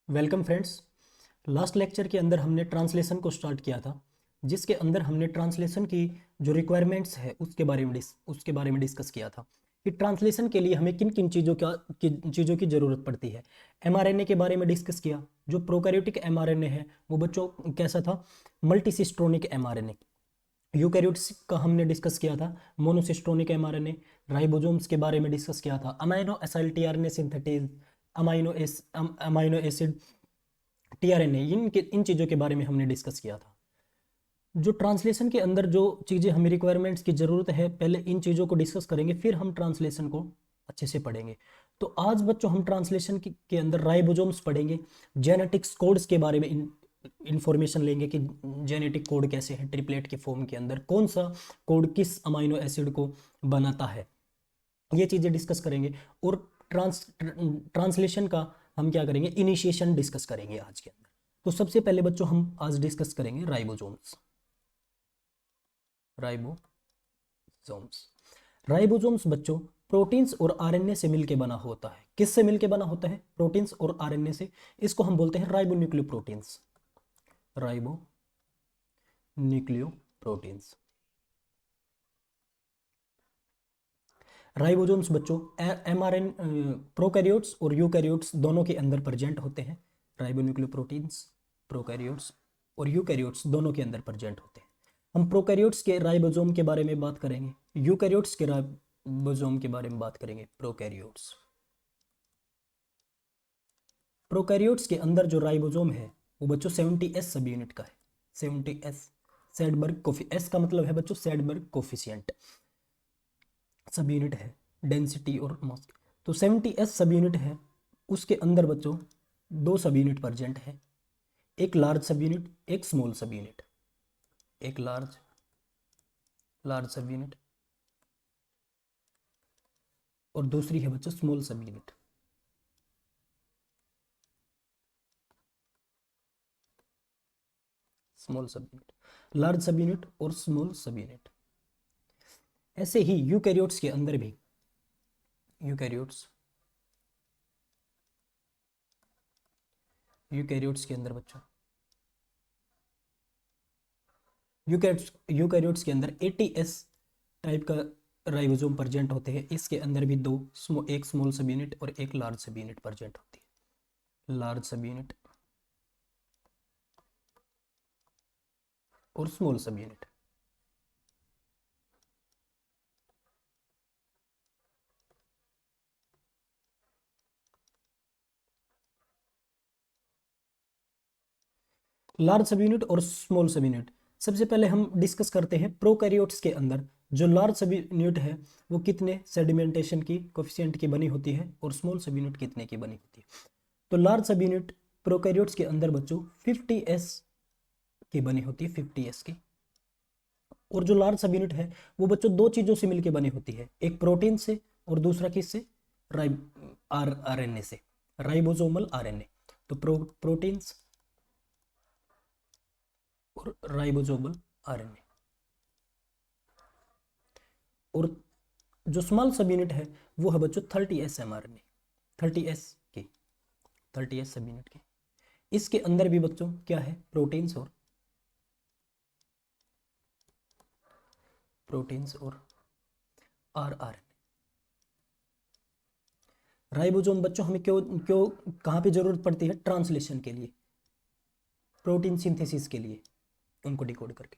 Welcome friends. Last lecture के अंदर हमने ट्रांसलेशन को स्टार्ट किया था, जिसके अंदर हमने ट्रांसलेशन की जो रिक्वायरमेंट्स है उसके बारे में डिस्कस किया था कि ट्रांसलेशन के लिए हमें किन किन चीज़ों की ज़रूरत पड़ती है। एमआरएनए के बारे में डिस्कस किया। जो प्रोकैरियोटिक एमआरएनए है वो बच्चों कैसा था, मल्टीसिस्ट्रोनिक एमआरएनए। यूकैरियोट्स का हमने डिस्कस किया था मोनोसिस्ट्रोनिक एमआरएनए। राइबोसोम्स के बारे में डिस्कस किया था amino acyl tRNA synthetase, amino acid tRNA. इन चीज़ों के बारे में हमने डिस्कस किया था। जो ट्रांसलेशन के अंदर जो चीज़ें हमें रिक्वायरमेंट्स की ज़रूरत है, पहले इन चीज़ों को डिस्कस करेंगे, फिर हम ट्रांसलेशन को अच्छे से पढ़ेंगे। तो आज बच्चों हम ट्रांसलेशन के अंदर राइबोसोम्स पढ़ेंगे, जेनेटिक्स कोड्स के बारे में इंफॉर्मेशन लेंगे कि जेनेटिक कोड कैसे है, ट्रिपलेट के फॉर्म के अंदर कौन सा कोड किस अमाइनो एसिड को बनाता है, ये चीज़ें डिस्कस करेंगे। और ट्रांसलेशन का हम क्या करेंगे, इनिशिएशन डिस्कस करेंगे आज के अंदर। तो सबसे पहले बच्चों हम आज डिस्कस करेंगे राइबोसोम्स। राइबोसोम्स बच्चों प्रोटीन्स और आरएनए से मिलके बना होता है। किससे मिलके बना होता है? प्रोटीन्स और आरएनए से। इसको हम बोलते हैं राइबोन्यूक्लियोप्रोटीन्स। राइबोन्यूक्लियोप्रोटीन्स। राइबोसोम्स बच्चों एमआरएन प्रोकैरियोट्स और यूकैरियोट्स दोनों के अंदर प्रेजेंट होते हैं। राइबोन्यूक्लियोप्रोटीन्स प्रोकैरियोट्स और यूकैरियोट्स दोनों के अंदर प्रेजेंट होते हैं। हम प्रोकैरियोट्स के राइबोसोम के बारे में बात करेंगे, यूकैरियोट्स के राइबोसोम के बारे में बात करेंगे। प्रोकैरियोट्स प्रोकैरियोट्स के अंदर जो राइबोसोम है वो बच्चों 70s सब यूनिट का है। 70s सैडबर्ग कोफी, एस का मतलब है बच्चों सैडबर्ग कोफिशिएंट, सब यूनिट है डेंसिटी और मास। तो 70s सब यूनिट है, उसके अंदर बच्चों दो सब यूनिट प्रेजेंट है, एक लार्ज सब यूनिट, एक स्मॉल सब यूनिट। एक लार्ज सब यूनिट और दूसरी है बच्चों स्मॉल सब यूनिट। स्मॉल सब यूनिट, लार्ज सब यूनिट और स्मॉल सब यूनिट। ऐसे ही यूकैरियोट्स के अंदर भी यूकैरियोट्स यूकैरियोट्स के अंदर बच्चों यूकैरियोट्स के अंदर 80s टाइप का राइबोसोम प्रेजेंट होते हैं। इसके अंदर भी दो, एक स्मॉल सब यूनिट और एक लार्ज सब यूनिट प्रेजेंट होती है। लार्ज सब यूनिट और स्मॉल सब यूनिट। लार्ज सब यूनिट और स्मॉल सब यूनिट। सबसे पहले हम डिस्कस करते हैं प्रोकैरियोट्स के अंदर जो लार्ज सब यूनिट है वो कितने सेडिमेंटेशन की कोफिशिएंट की बनी होती है और स्मॉल सब यूनिट कितने की बनी होती है। तो लार्ज सब यूनिट प्रोकैरियोट्स के अंदर बच्चों 50s की बनी होती है, 50s की। और जो लार्ज सब यूनिट है वो बच्चों दो चीजों से मिलकर बनी होती है, एक प्रोटीन से और दूसरा किससे, आरएनए से, राइबोसोमल आरएनए। तो प्रोटीन्स और राइबोसोमल आरएनए। और जो स्मॉल सब यूनिट है वो है बच्चों 30s एमआरएनए, 30s की, 30s सब यूनिट की। इसके अंदर भी बच्चों क्या है, प्रोटीन्स और आरएनए। राइबोसोम बच्चों हमें क्यों क्यों कहाँ पे जरूरत पड़ती है? ट्रांसलेशन के लिए, प्रोटीन सिंथेसिस के लिए, उनको डिकोड करके।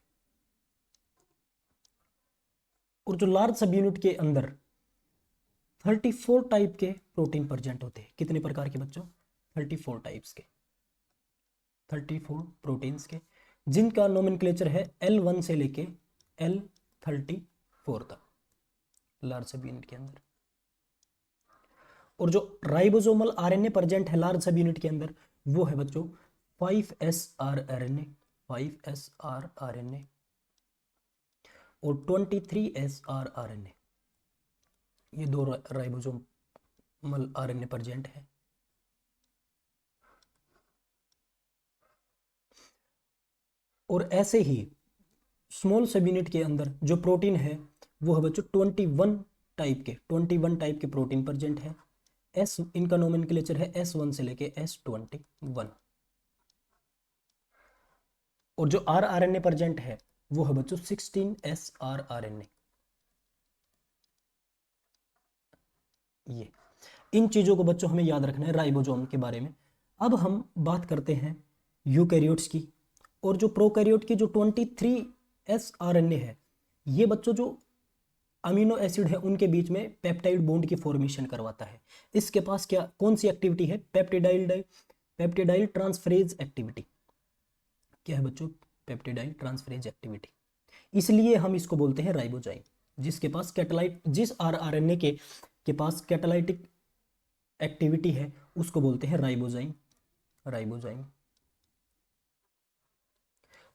और जो लार्ज सब यूनिट के अंदर 34 टाइप के प्रोटीन प्रेजेंट होते हैं। कितने प्रकार के बच्चों? 34 टाइप्स के, 34 प्रोटीन्स के, जिनका नोमेनक्लेचर है L1 से लेके L34 तक लार्ज सब यूनिट के अंदर। और जो राइबोसोमल आरएनए प्रेजेंट है लार्ज सब यूनिट के अंदर वो है बच्चों 5SR आरएनए, 5SR आरएनए और 23SR आरएनए। ये दो राइबोसोमल आरएनए प्रेजेंट है। और ऐसे ही स्मॉल सब यूनिट के अंदर जो प्रोटीन है वो है बच्चों 21 टाइप के प्रोटीन प्रेजेंट है। एस, इनका नोमेनक्लेचर है S1 से लेके S21। और जो rRNA प्रेजेंट है वो है बच्चों 16S rRNA। ये इन चीजों को बच्चों हमें याद रखना है राइबोसोम के बारे में। अब हम बात करते हैं यूकैरियोट्स की। और जो प्रोकैरियोट की जो 23S RNA है, ये बच्चों जो अमीनो एसिड है उनके बीच में पेप्टाइड बॉन्ड की फॉर्मेशन करवाता है। इसके पास क्या कौन सी एक्टिविटी है? Peptidyl transferase activity. क्या है बच्चों? Peptidyl transferase activity. इसलिए हम इसको बोलते हैं राइबोजाइम। जिसके पास कैटालाइट, जिस आरएनए के पास कैटालाइटिक एक्टिविटी है उसको बोलते हैं राइबोजाइम। राइबोजाइम।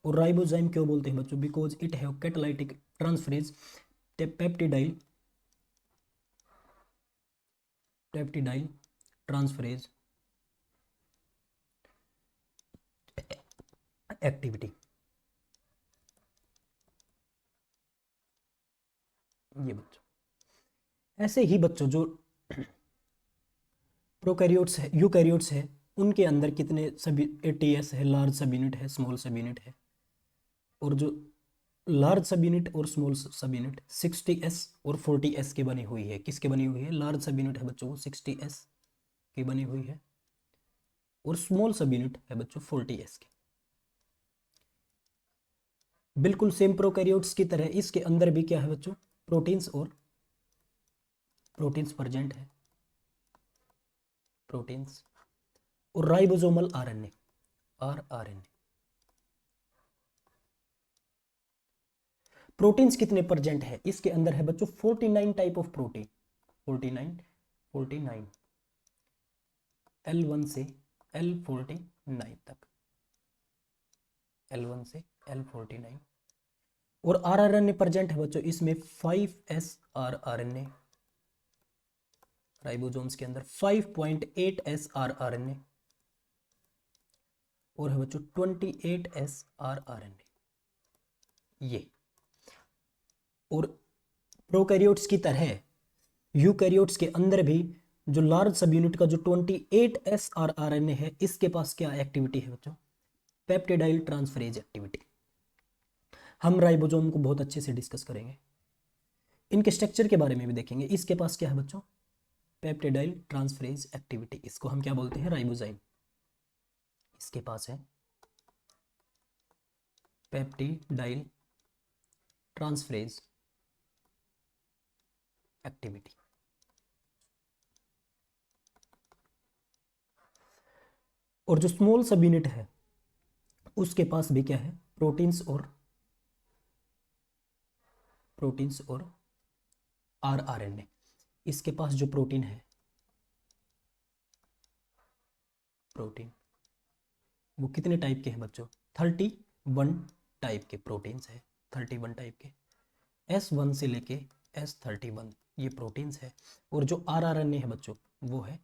और राइबोजाइम क्यों बोलते हैं बच्चों? Because it have catalytic transferase peptidyl transferase activity. ये बच्चों ऐसे ही बच्चों जो प्रोकैरियोट्स है, यूकैरियोट्स है, उनके अंदर कितने सभी ATS है, लार्ज सब यूनिट है, स्मॉल सब यूनिट है। और जो लार्ज सब यूनिट और स्मॉल सब यूनिट 60S और 40S की बनी हुई है। किसके बनी हुई है? लार्ज सब यूनिट है बच्चों वो 60S की बनी हुई है और स्मॉल सब यूनिट है बच्चों 40S की। बिल्कुल सेम प्रोकैरियोट्स की तरह इसके अंदर भी क्या है बच्चों? प्रोटीन्स और प्रोटीन्स प्रेजेंट है, प्रोटीन्स। और राइबोसोमल RNA, rRNA। प्रोटीन्स कितने प्रेजेंट है? इसके अंदर है बच्चों 49 टाइप ऑफ प्रोटीन। 49 L1 से L49 तक, L1 से L49। और rRNA प्रेजेंट है बच्चों इसमें 5S rRNA। राइबोसोम्स के अंदर 5.8S rRNA और है बच्चों 28S rRNA। ये और प्रोकैरियोट्स की तरह यूकैरियोट्स के अंदर भी जो लार्ज सब यूनिट का जो 28S rRNA है, इसके पास क्या एक्टिविटी है बच्चों? Peptidyl transferase activity. हम राइबोसोम को बहुत अच्छे से डिस्कस करेंगे, इनके स्ट्रक्चर के बारे में भी देखेंगे। इसके पास क्या है बच्चों? Peptidyl transferase activity. इसको हम क्या बोलते हैं? राइबोजाइम। इसके पास है पेप्टिडाइल ट्रांसफरेज एक्टिविटी। और जो स्मॉल सब यूनिट है उसके पास भी क्या है? प्रोटीन्स और rRNA। इसके पास जो प्रोटीन है, प्रोटीन वो कितने टाइप के हैं बच्चों? 31 टाइप के प्रोटीन्स है, 31 टाइप के। S1 से लेके S31 ये प्रोटीन्स है। और जो rRNA है बच्चों वो है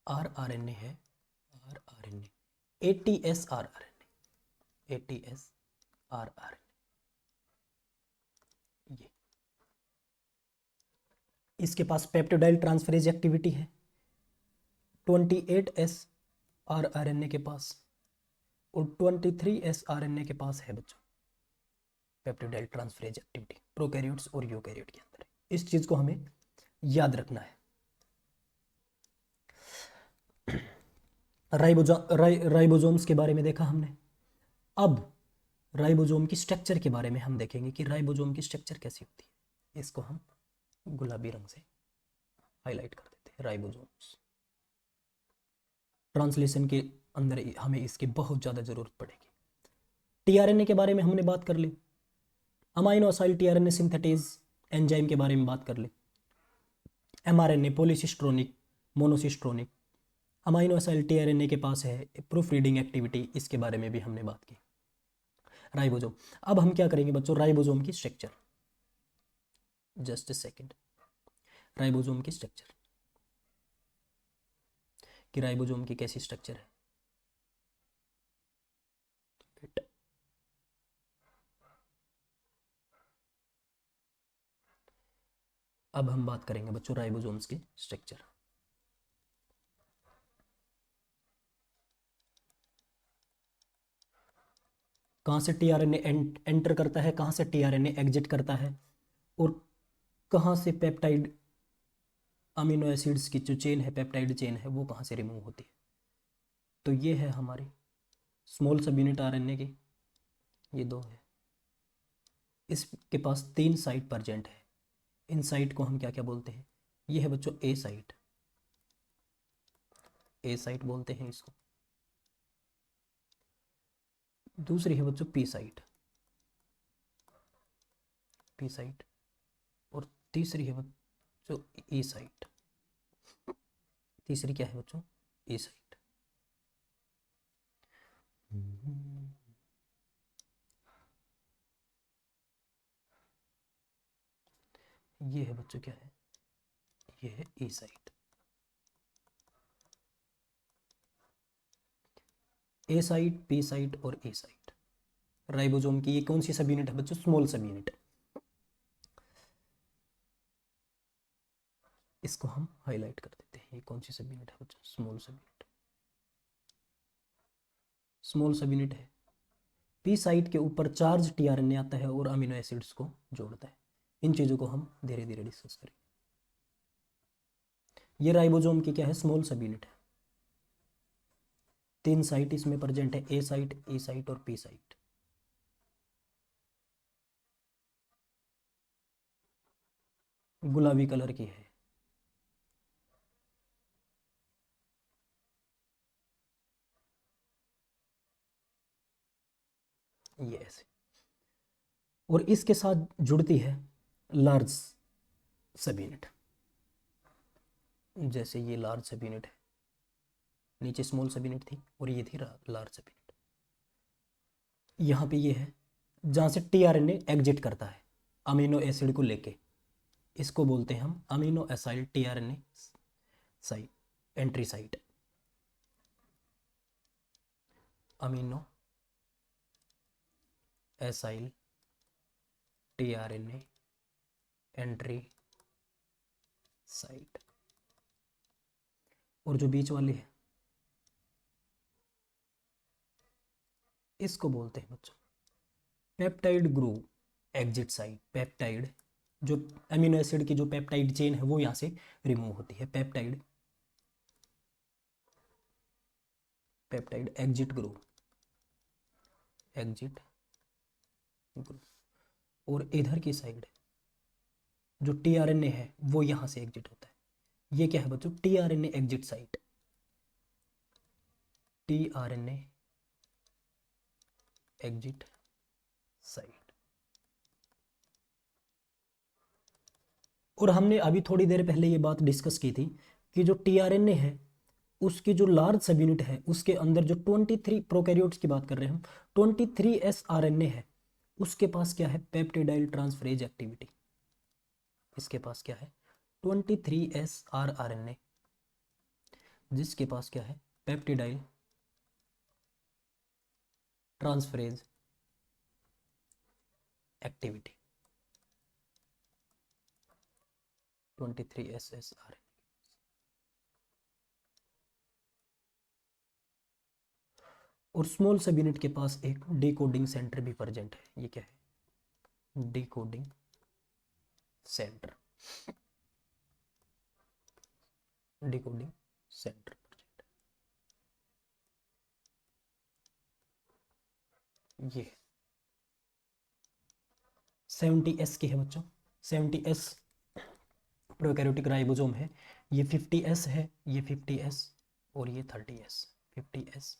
rRNA है, rRNA 80S rRNA, 80S rRNA। ये इसके पास पेप्टिडाइल ट्रांसफरेज एक्टिविटी है 28S rRNA के पास और 23S RNA के पास है बच्चों पेप्टिडाइल ट्रांसफरेज एक्टिविटी प्रोकैरियोट्स और यूकैरियोट के अंदर। इस चीज को हमें याद रखना है। राइबोसोम्स के बारे में देखा हमने। अब राइबोसोम की स्ट्रक्चर के बारे में हम देखेंगे कि राइबोसोम की स्ट्रक्चर कैसी होती है। इसको हम गुलाबी रंग से हाईलाइट कर देते हैं। राइबोसोम्स ट्रांसलेशन के अंदर हमें इसकी बहुत ज़्यादा ज़रूरत पड़ेगी। टीआरएनए के बारे में हमने बात कर ली, amino acid tRNA synthetase enzyme के बारे में बात कर ली, mRNA polycistronic monocistronic, amino acid tRNA के पास है प्रूफ रीडिंग एक्टिविटी, इसके बारे में भी हमने बात की। राइबोसोम, अब हम क्या करेंगे बच्चों? राइबोसोम की structure, just a second. Ribosome की स्ट्रक्चर कि राइबोसोम की कैसी स्ट्रक्चर है। अब हम बात करेंगे बच्चों राइबोसोम्स की स्ट्रक्चर। कहाँ से टीआरएनए एंटर करता है, कहाँ से टीआरएनए एग्जिट करता है, और कहाँ से पेप्टाइड अमीनो एसिड्स की जो चेन है, पेप्टाइड चेन है, वो कहाँ से रिमूव होती है। तो ये है हमारी स्मॉल सब यूनिट आरएनए की, ये दो है। इसके पास 3 साइट प्रेजेंट है। इन साइट को हम क्या क्या बोलते हैं? ये है बच्चों ए साइट, ए साइट बोलते हैं इसको। दूसरी है बच्चों पी साइट, पी साइट। और तीसरी है बच्चों ई साइट। तीसरी क्या है बच्चों? ई साइट। ये है बच्चों क्या है? ये है ई साइट। ए साइट, पी साइट और ई साइट राइबोसोम की। ये कौन सी सब यूनिट है बच्चों? स्मॉल सब यूनिट। इसको हम हाईलाइट कर देते हैं। ये कौन सी सब यूनिट है बच्चों? स्मॉल सब यूनिट। स्मॉल सब यूनिट है। पी साइट के ऊपर चार्ज टीआरएनए आता है और अमीनो एसिड्स को जोड़ता है। इन चीज़ों को हम धीरे धीरे डिस्कस करेंगे। ये राइबोसोम की क्या है? स्मॉल सब यूनिट है। 3 साइट इसमें प्रेजेंट है, ए साइट, ई साइट और पी साइट। गुलाबी कलर की है। ये ऐसे। और इसके साथ जुड़ती है लार्ज सब यूनिट। जैसे ये लार्ज सब यूनिट है, नीचे स्मॉल सब यूनिट थी और ये थी लार्ज सब यूनिट। यहाँ पे ये है जहाँ से टीआरएनए एग्जिट करता है अमीनो एसिड को लेके। इसको बोलते हैं हम amino acyl tRNA site, entry site. Amino acyl tRNA entry site. और जो बीच वाली है इसको बोलते हैं बच्चों peptide groove exit site. Peptide जो अमीनो एसिड की जो पेप्टाइड चेन है वो यहाँ से रिमूव होती है। Peptide, peptide exit groove, exit groove. और इधर की साइड जो टीआरएनए है वो यहाँ से एग्जिट होता है। ये क्या है बच्चों? TRNA exit site, tRNA exit site. और हमने अभी थोड़ी देर पहले ये बात डिस्कस की थी कि जो टीआरएनए है उसकी जो लार्ज सब यूनिट है उसके अंदर जो 23 प्रोकैरियोट्स की बात कर रहे हैं हम, 23S आरएनए है, उसके पास क्या है? Peptidyl transferase activity. इसके पास क्या है? 23S आरएनए, जिसके पास क्या है? Peptidyl transferase activity. 23SS RNA. और स्मॉल सब यूनिट के पास एक डिकोडिंग सेंटर भी प्रेजेंट है। ये क्या है? Decoding centre, decoding centre present. ये 70S की है बच्चों। 70S प्रोकैरियोटिक राइबोसोम है। ये 50S है, ये 50S और ये 30S। 50S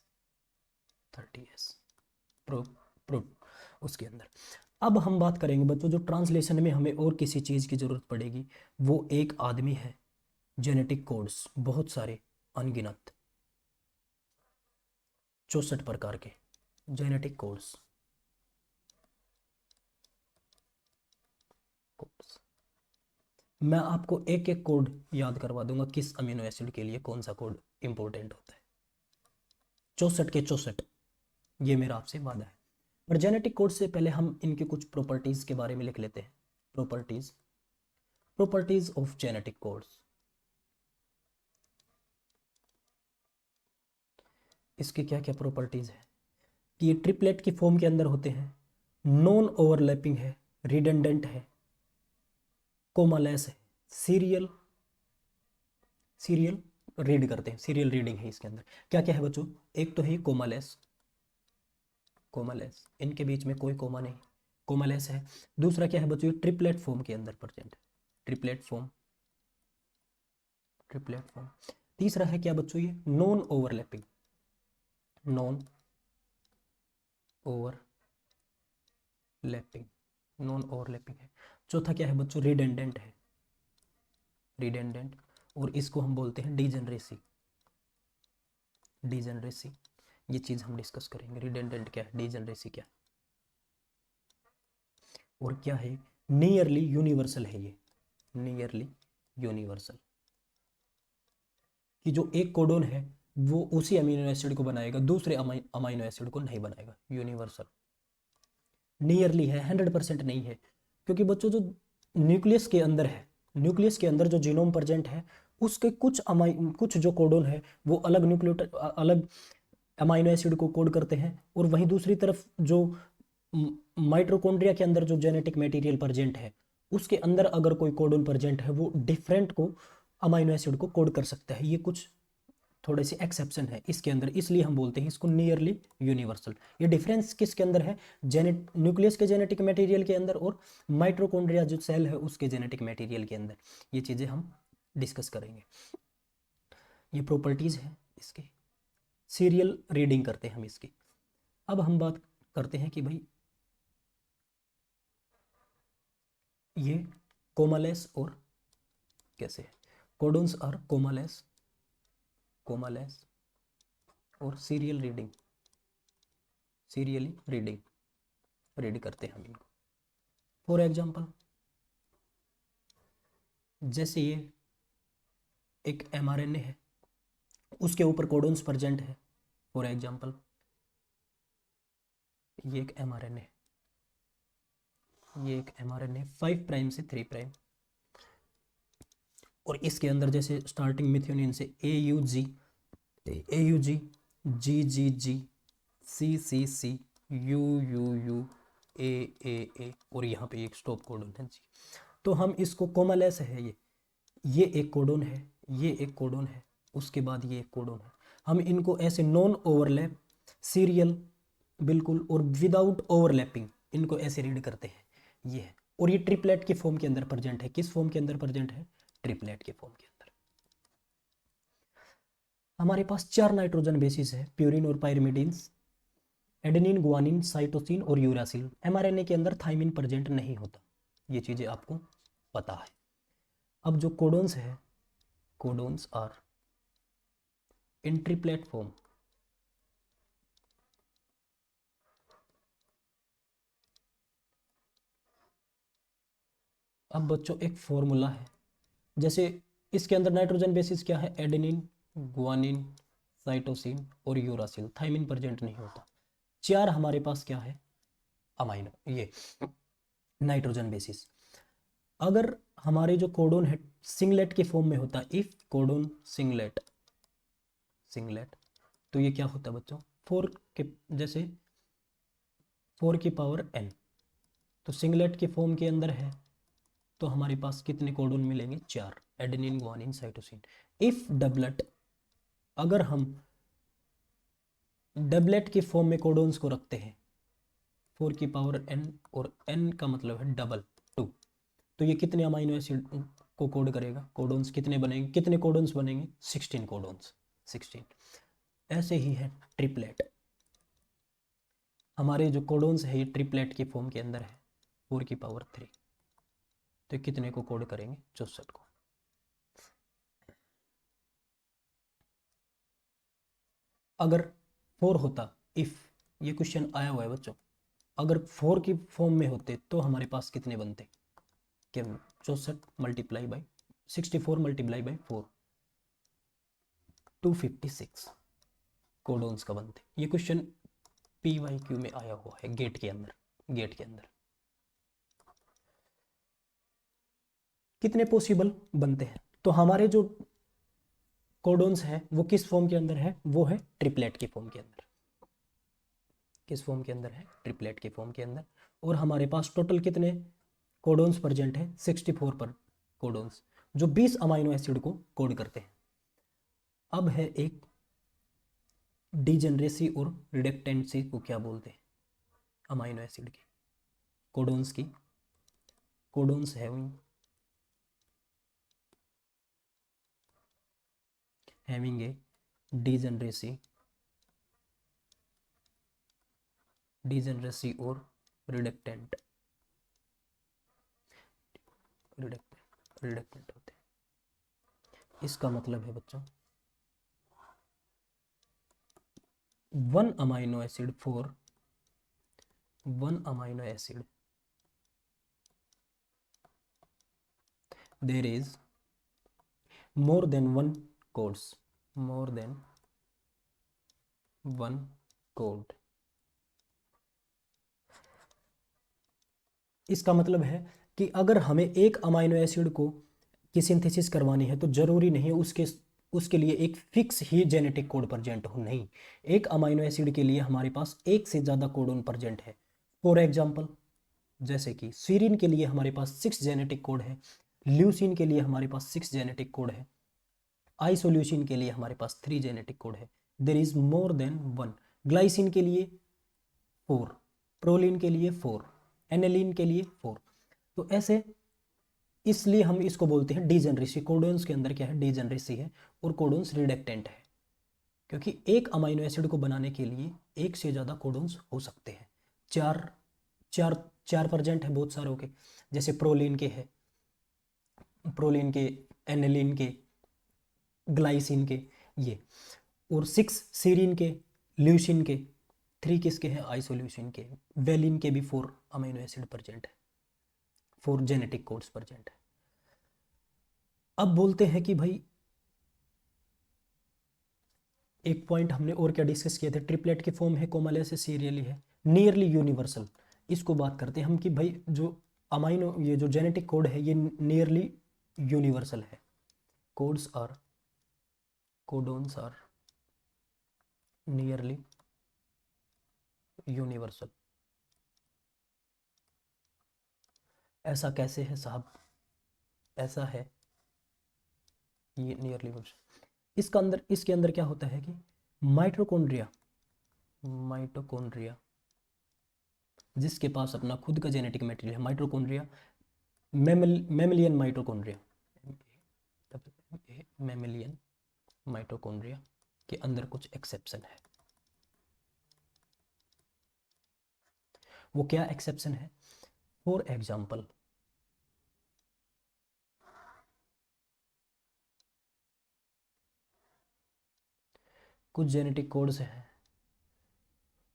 30S pro pro उसके अंदर। अब हम बात करेंगे बच्चों जो ट्रांसलेशन में हमें और किसी चीज़ की ज़रूरत पड़ेगी, वो एक आदमी है। जेनेटिक कोड्स बहुत सारे, अनगिनत 64 प्रकार के जेनेटिक कोड्स। मैं आपको एक एक कोड याद करवा दूंगा किस अमीनो एसिड के लिए कौन सा कोड इंपॉर्टेंट होता है। 64 के 64, ये मेरा आपसे वादा है। पर जेनेटिक कोड से पहले हम इनके कुछ प्रॉपर्टीज के बारे में लिख लेते हैं। Properties, properties of genetic codes. इसकी क्या क्या प्रॉपर्टीज है? कि ये ट्रिपलेट की फॉर्म के अंदर होते हैं, नॉन ओवरलैपिंग है, रिडंडेंट है, कोमालेस है, सीरियल सीरियल रीड करते हैं, सीरियल रीडिंग है इसके अंदर। क्या क्या है बच्चों, एक तो है कोमालेस, कोमालेस, इनके बीच में कोई कोमा नहीं, कोमालेस है। दूसरा क्या है बच्चों, ट्रिपलेट फॉर्म के अंदर प्रेजेंट है, ट्रिपलेट फॉर्म, ट्रिपलेट फॉर्म। तीसरा है क्या बच्चों, ये non overlapping, non overlapping, non overlapping है। चौथा क्या है बच्चों, रिडेंडेंट है, रिडेंडेंट, और इसको हम बोलते हैं डिजेनरेसी, डिजेनरेसी। ये चीज हम डिस्कस करेंगे, रिडेंडेंट क्या है, डिजेनरेसी क्या है। और क्या है, नियरली यूनिवर्सल है ये, नियरली यूनिवर्सल, कि जो एक कोडोन है वो उसी अमीनो एसिड को बनाएगा, दूसरे अमीनो एसिड को नहीं बनाएगा, यूनिवर्सल। नियरली है, 100% नहीं है, क्योंकि बच्चों जो न्यूक्लियस के अंदर है, न्यूक्लियस के अंदर जो जीनोम प्रेजेंट है उसके कुछ जो कोडोन है वो अलग अलग अमाइनो एसिड को कोड करते हैं, और वहीं दूसरी तरफ जो माइटोकॉन्ड्रिया के अंदर जो जेनेटिक मटेरियल प्रेजेंट है उसके अंदर अगर कोई कोडोन प्रेजेंट है वो डिफरेंट को अमाइनो एसिड को कोड कर सकता है। ये कुछ थोड़े से एक्सेप्शन है इसके अंदर, इसलिए हम बोलते हैं इसको नियरली यूनिवर्सल। ये डिफरेंस किसके अंदर है, न्यूक्लियस के जेनेटिक मटेरियल के अंदर और माइटोकॉन्ड्रिया जो सेल है उसके जेनेटिक मटेरियल के अंदर। ये चीज़ें हम डिस्कस करेंगे, ये प्रॉपर्टीज़ है इसकी। सीरियल रीडिंग करते हैं हम इसकी। अब हम बात करते हैं कि भाई ये कोमालेस और कैसे है, कोडोन्स आर कोमालेस, कोमालेस और serial reading, serially reading, read करते हैं हम इनको। फॉर एग्जाम्पल जैसे ये एक mRNA है, उसके ऊपर कोडोन्स प्रेजेंट है। फॉर एग्जाम्पल ये एक mRNA है, ये एक mRNA 5 प्राइम से 3 प्राइम, और इसके अंदर जैसे स्टार्टिंग मिथ्योनिन से AUG, AUG, GGG, CCC, UUU, AAA, और यहाँ पे एक स्टॉप कोडोन है जी। तो हम इसको कोमालेस है, ये एक कोडोन है, ये एक कोडोन है, उसके बाद ये एक कोडोन है। हम इनको ऐसे नॉन ओवरलैप, सीरियल बिल्कुल, और विदाउट ओवरलैपिंग इनको ऐसे रीड करते हैं, ये है। और ये ट्रिपलेट के फॉर्म के अंदर प्रेजेंट है, किस फॉर्म के अंदर प्रेजेंट है, ट्रिपलेट के फॉर्म के अंदर। हमारे पास 4 नाइट्रोजन बेसिस है, प्यूरिन और पायरिमिडीन्स, एडेनिन, गुआनिन, साइटोसिन और यूरासिल। एमआरएनए के अंदर थाइमिन प्रेजेंट नहीं होता, ये चीजें आपको पता है। अब जो कोडोन्स है, codons are in triplet form, अब बच्चों एक फॉर्मूला है, जैसे इसके अंदर नाइट्रोजन बेसिस क्या है, एडेनिन, गुआनिन, साइटोसिन और यूरासिल, थाइमिन प्रेजेंट नहीं होता। 4 हमारे पास क्या है, अमाइनो, ये नाइट्रोजन बेसिस। अगर हमारे जो कोडोन है सिंगलेट के फॉर्म में होता है, इफ कोडोन सिंगलेट, सिंगलेट, तो ये क्या होता है बच्चों, 4 के, जैसे 4 की पावर n, तो सिंगलेट के फॉर्म के अंदर है तो हमारे पास कितने कोडोन मिलेंगे, 4, adenine, guanine, cytosine. If doublet, अगर हम डबलेट के फॉर्म में कोडोन्स को रखते हैं, 4 की पावर n, और n का मतलब है डबल, 2, तो ये कितने अमाइनो एसिड को कोड करेगा, कोडोन्स कितने बनेंगे, कितने कोडोन्स बनेंगे, 16 कोडोन्स, 16। ऐसे ही है ट्रिपलेट, हमारे जो कोडोन्स है ये ट्रिपलेट के फॉर्म के अंदर है, 4 की पावर 3, तो कितने को कोड करेंगे, 64 को। अगर 4 होता, इफ, ये क्वेश्चन आया हुआ है बच्चों, अगर 4 की फॉर्म में होते तो हमारे पास कितने बनते, कि 64 multiply by 64 multiply by 4, 256 codons का बनते। ये क्वेश्चन PYQ में आया हुआ है, गेट के अंदर, गेट के अंदर कितने पॉसिबल बनते हैं। तो हमारे जो कोडोन्स है वो किस फॉर्म के अंदर है, वो है ट्रिपलेट के फॉर्म के अंदर। किस फॉर्म के अंदर है, ट्रिपलेट के फॉर्म के अंदर। और हमारे पास टोटल कितने कोडोन्स प्रेजेंट है, 64 पर कोडोन्स, जो 20 अमाइनो एसिड को कोड करते हैं। अब है एक डिजेनरेसी और रिडक्टेंसी को क्या बोलते हैं, अमाइनो एसिड की कोडोन्स की। कोडोन्स हैविंग ए डिजेनरेसी और रिडक्टेंट होते हैं। इसका मतलब है बच्चों, one amino acid there is more than one code। इसका मतलब है कि अगर हमें एक अमाइनो एसिड को की सिंथेसिस करवानी है तो जरूरी नहीं है उसके लिए एक फिक्स ही जेनेटिक कोड प्रेजेंट हो, नहीं। एक अमाइनो एसिड के लिए हमारे पास एक से ज़्यादा कोडोन प्रेजेंट है। फॉर एग्जांपल, जैसे कि सीरीन के लिए हमारे पास 6 जेनेटिक कोड है, ल्यूसीन के लिए हमारे पास 6 जेनेटिक कोड है, आइसोल्यूसिन के लिए हमारे पास 3 जेनेटिक कोड है। There is more than 1। Glycine के लिए 4, प्रोलिन के लिए 4, एनेलिन के लिए 4। तो ऐसे, इसलिए हम इसको बोलते हैं डिजेनरेसी। कोडोन्स के अंदर क्या है, डिजेनरेसी है, और कोडोन्स रिडक्टेंट है, क्योंकि एक अमाइनो एसिड को बनाने के लिए एक से ज़्यादा कोडोन्स हो सकते हैं। चार चार चार प्रेजेंट है बहुत सारों के, जैसे प्रोलिन के, एनेलिन के, ग्लाइसिन के, ये। और 6 सीरीन के, ल्यूसिन के, 3 किसके हैं, आइसोल्यूसिन के। वेलिन के भी 4 अमीनो एसिड प्रेजेंट है, 4 जेनेटिक कोड्स प्रेजेंट है। अब बोलते हैं कि भाई एक पॉइंट हमने और क्या डिस्कस किए थे, ट्रिपलेट की फॉर्म है, कोमालेसिस सीरियली है, नियरली यूनिवर्सल। इसको बात करते हैं हम कि भाई जो अमाइनो, ये जो जेनेटिक कोड है ये नियरली यूनिवर्सल है। Codons are nearly universal. ऐसा कैसे है साहब, ऐसा है ये नियरली यूनिवर्सल। इसके अंदर क्या होता है कि माइटोकॉन्ड्रिया जिसके पास अपना खुद का जेनेटिक मटेरियल है, माइटोकॉन्ड्रिया, मेमिलियन माइटोकॉन्ड्रिया के अंदर कुछ एक्सेप्शन है। वो क्या एक्सेप्शन है? फॉर एग्जाम्पल, कुछ जेनेटिक कोड्स हैं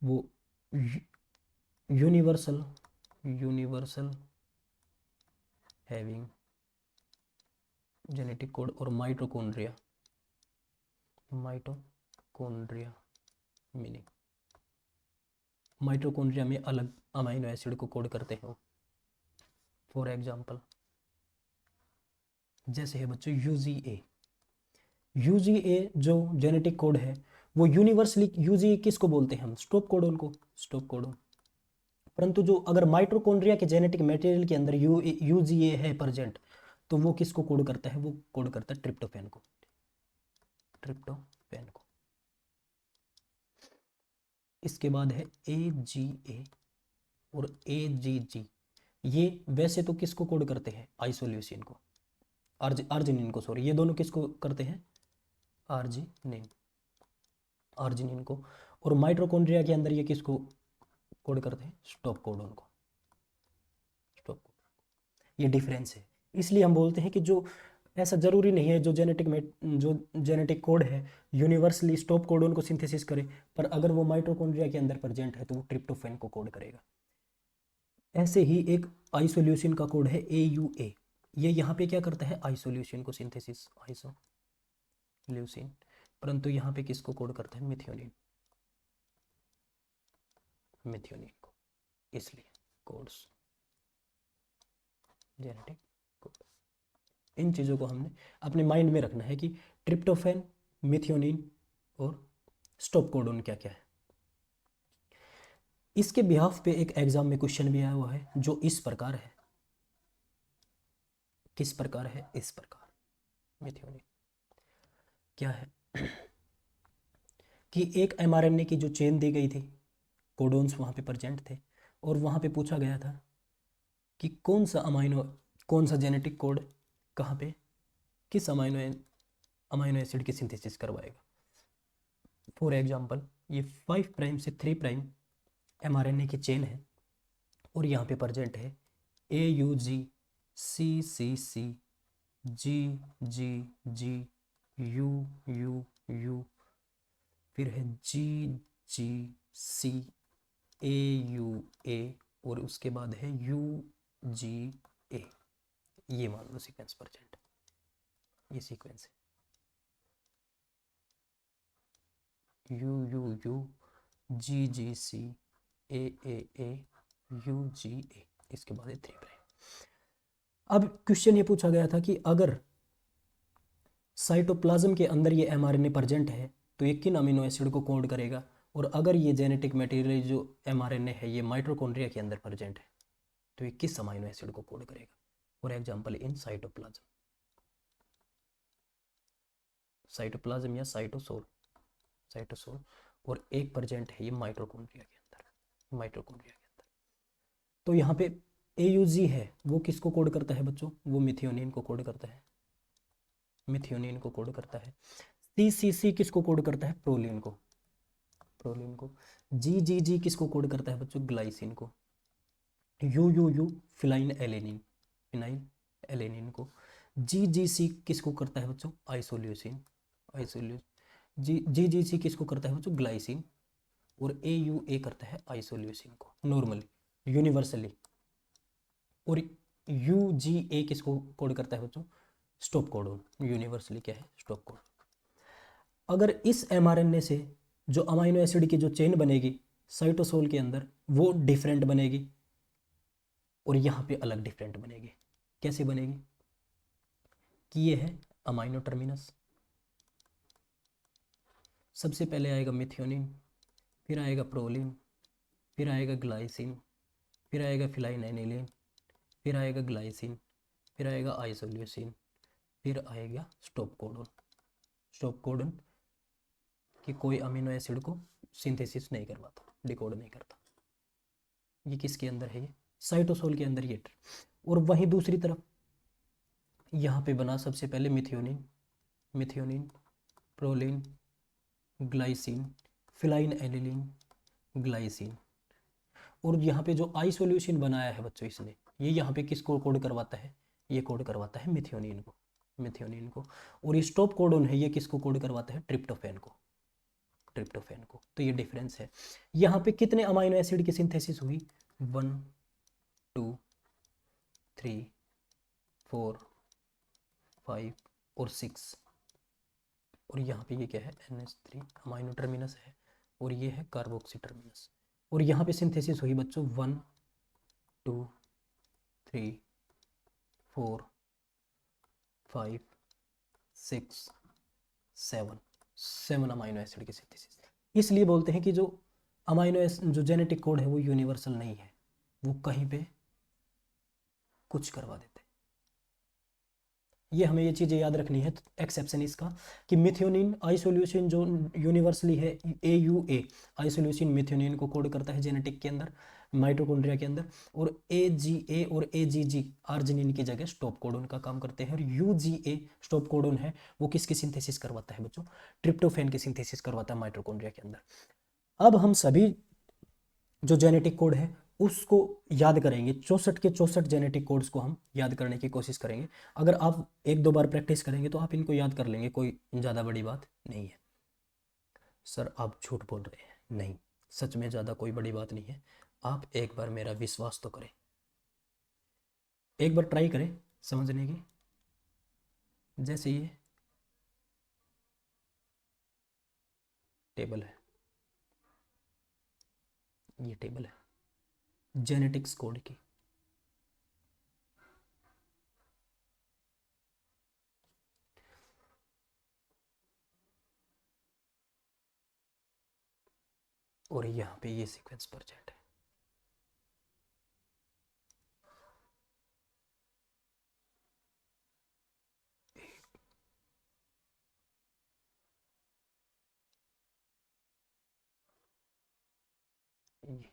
वो यूनिवर्सल हैविंग जेनेटिक कोड, और माइटोकॉन्ड्रिया मीनिंग माइटोकॉन्ड्रिया में अलग अमाइनो एसिड को कोड करते हैं। फॉर एग्जाम्पल, जैसे है बच्चों यूजीए जो जेनेटिक कोड है वो यूनिवर्सली, यूजीए किसको बोलते हैं हम, स्टॉप कोडोन को, स्टॉप कोडोन। परंतु जो अगर माइटोकॉन्ड्रिया के जेनेटिक मटेरियल के अंदर यूजीए है प्रेजेंट, तो वो किसको कोड करता है, वो कोड करता है ट्रिप्टोफैन को। इसके बाद है एजीए और एजीजी। ये वैसे तो किसको कोड करते हैं, आइसोल्यूसिन को, आर्जिनिन को, सॉरी, ये दोनों किसको करते हैं, आर्जिनिन को। और माइटोकॉन्ड्रिया के अंदर ये किसको कोड करते हैं, स्टॉप कोडोन को। ये डिफरेंस है। इसलिए हम बोलते हैं कि जो, ऐसा जरूरी नहीं है जो जेनेटिक कोड है यूनिवर्सली स्टॉप कोडोन को सिंथेसिस करे, पर अगर वो माइटोकॉन्ड्रिया के अंदर प्रेजेंट है तो वो ट्रिप्टोफैन को कोड करेगा। ऐसे ही एक आइसोल्यूसिन का कोड है AUA। ये यहाँ पे क्या करता है, आइसोल्यूसिन को सिंथेसिस, आइसोल्यूसिन, परंतु यहाँ पे किसको कोड करता है, मिथियोनिन को। इसलिए कोड्स, जेनेटिक कोड, इन चीज़ों को हमने अपने माइंड में रखना है कि ट्रिप्टोफैन, मिथियोनिन और स्टॉप कोडोन क्या क्या है। इसके बिहाफ पे एक एग्जाम में क्वेश्चन भी आया हुआ है जो इस प्रकार है। किस प्रकार है? इस प्रकार। मिथ्योनिन क्या है कि एक mRNA की जो चेन दी गई थी, कोडोन्स वहाँ पे प्रेजेंट थे, और वहाँ पे पूछा गया था कि कौन सा जेनेटिक कोड कहाँ पे किस अमाइनो एसिड की सिंथेसिस करवाएगा। फॉर एग्जांपल ये 5 प्राइम से 3 प्राइम mRNA की चेन है और यहाँ पे प्रेजेंट है AUG CCC GGG UUU, फिर है GGC AUA और उसके बाद है UGA। ये मान लो सीक्वेंस प्रेजेंट, ये सीक्वेंस है UUU GGC AAA UGA, इसके बाद है 3 प्राइम। अब क्वेश्चन ये पूछा गया था कि अगर साइटोप्लाज्म के अंदर ये mRNA प्रेजेंट है तो ये किन अमीनो एसिड को कोड करेगा, और अगर ये जेनेटिक मटेरियल जो mRNA है ये माइटोकॉन्ड्रिया के अंदर प्रेजेंट है तो ये किस अमीनो एसिड को कोड करेगा। For example in cytoplasm, cytoplasm या साइटोसोल, साइटोसोल, और एक प्रेजेंट है ये माइटोकॉन्ड्रिया के अंदर, माइटोकॉन्ड्रिया के अंदर। तो यहाँ पे AUG है वो किसको कोड करता है बच्चों? वो मिथियोनिन को कोड करता है, मिथियोनिन को कोड करता है। CCC किसको कोड करता है? प्रोलीन को, प्रोलीन को। GGG किसको कोड करता है बच्चों? ग्लाइसिन को। UUU phenyl alanine, phenyl alanine को। GGC किसको करता है बच्चों? आइसोल्यूसिन, आइसोल्यूस। GGC किसको करता है बच्चों? ग्लाइसिन। और AUA करता है आइसोल्यूसिन को नॉर्मली, यूनिवर्सली। और UGA किसको कोड करता है बच्चों? स्टॉप कोडोन, यूनिवर्सली क्या है? Stop codon. अगर इस mRNA से जो अमाइनो एसिड की जो चेन बनेगी साइटोसोल के अंदर वो डिफरेंट बनेगी और यहाँ पे अलग डिफरेंट बनेगी। कैसे बनेगी? कि ये है अमाइनो टर्मिनस, सबसे पहले आएगा मिथियोनिन, फिर आएगा प्रोलिन, फिर आएगा ग्लाइसिन, फिर आएगा फिनाइल एनिलीन, फिर आएगा ग्लाइसिन, फिर आएगा आइसोल्यूसिन, फिर आएगा स्टॉप कोडोन। स्टॉप कोडोन कि कोई अमीनो एसिड को सिंथेसिस नहीं करवाता, डिकोड नहीं करता। ये किसके अंदर है? ये साइटोसोल के अंदर ये। और वहीं दूसरी तरफ यहाँ पे बना सबसे पहले methionine, methionine, proline, glycine, phenyl aniline, glycine. और यहाँ पे जो आइसोल्यूसिन बनाया है बच्चों इसने, ये यहाँ पे किसको कोड करवाता है? ये कोड करवाता है मिथियोनिन को, मिथियोनिन को। और ये स्टॉप कोडोन है, ये किसको कोड करवाता है? ट्रिप्टोफैन को, ट्रिप्टोफैन को। तो ये डिफरेंस है। यहाँ पे कितने अमाइनो एसिड की सिंथेसिस हुई? 1 2 3 4 5 और 6। और यहाँ पे ये क्या है? NH3 अमाइनो टर्मिनस है और ये है कार्बोक्सी टर्मिनस। और यहाँ पे सिंथेसिस हुई बच्चों 1 2 3 4 5 6 7 अमाइनो एसिड की सिंथेसिस। इसलिए बोलते हैं कि जो जो जेनेटिक कोड है वो यूनिवर्सल नहीं है, वो कहीं पे कुछ करवा देते हैं। ये हमें ये चीज़ें याद रखनी है। एक्सेप्शन इसका कि मिथियोनिन आइसोल्यूसिन जो यूनिवर्सली है, AUA आइसोल्यूसिन मिथियोनिन को कोड करता है जेनेटिक के अंदर, माइटोकॉन्ड्रिया के अंदर। और AGA और AGG आर्जिनिन की जगह स्टॉप कोडोन का काम करते हैं। और UGA स्टॉप कोडोन है वो किसकी सिंथेसिस करवाता है बच्चों? ट्रिप्टोफैन की सिंथेसिस करवाता है माइटोकॉन्ड्रिया के अंदर। अब हम सभी जो जेनेटिक कोड है उसको याद करेंगे, 64 के 64 जेनेटिक कोड्स को हम याद करने की कोशिश करेंगे। अगर आप एक दो बार प्रैक्टिस करेंगे तो आप इनको याद कर लेंगे, कोई ज़्यादा बड़ी बात नहीं है। सर आप झूठ बोल रहे हैं? नहीं, सच में ज़्यादा कोई बड़ी बात नहीं है। आप एक बार मेरा विश्वास तो करें, एक बार ट्राई करें समझने की। जैसे ये टेबल है, ये टेबल है जेनेटिक्स कोड की। और यहाँ पे ये सीक्वेंस प्रेजेंट है। ये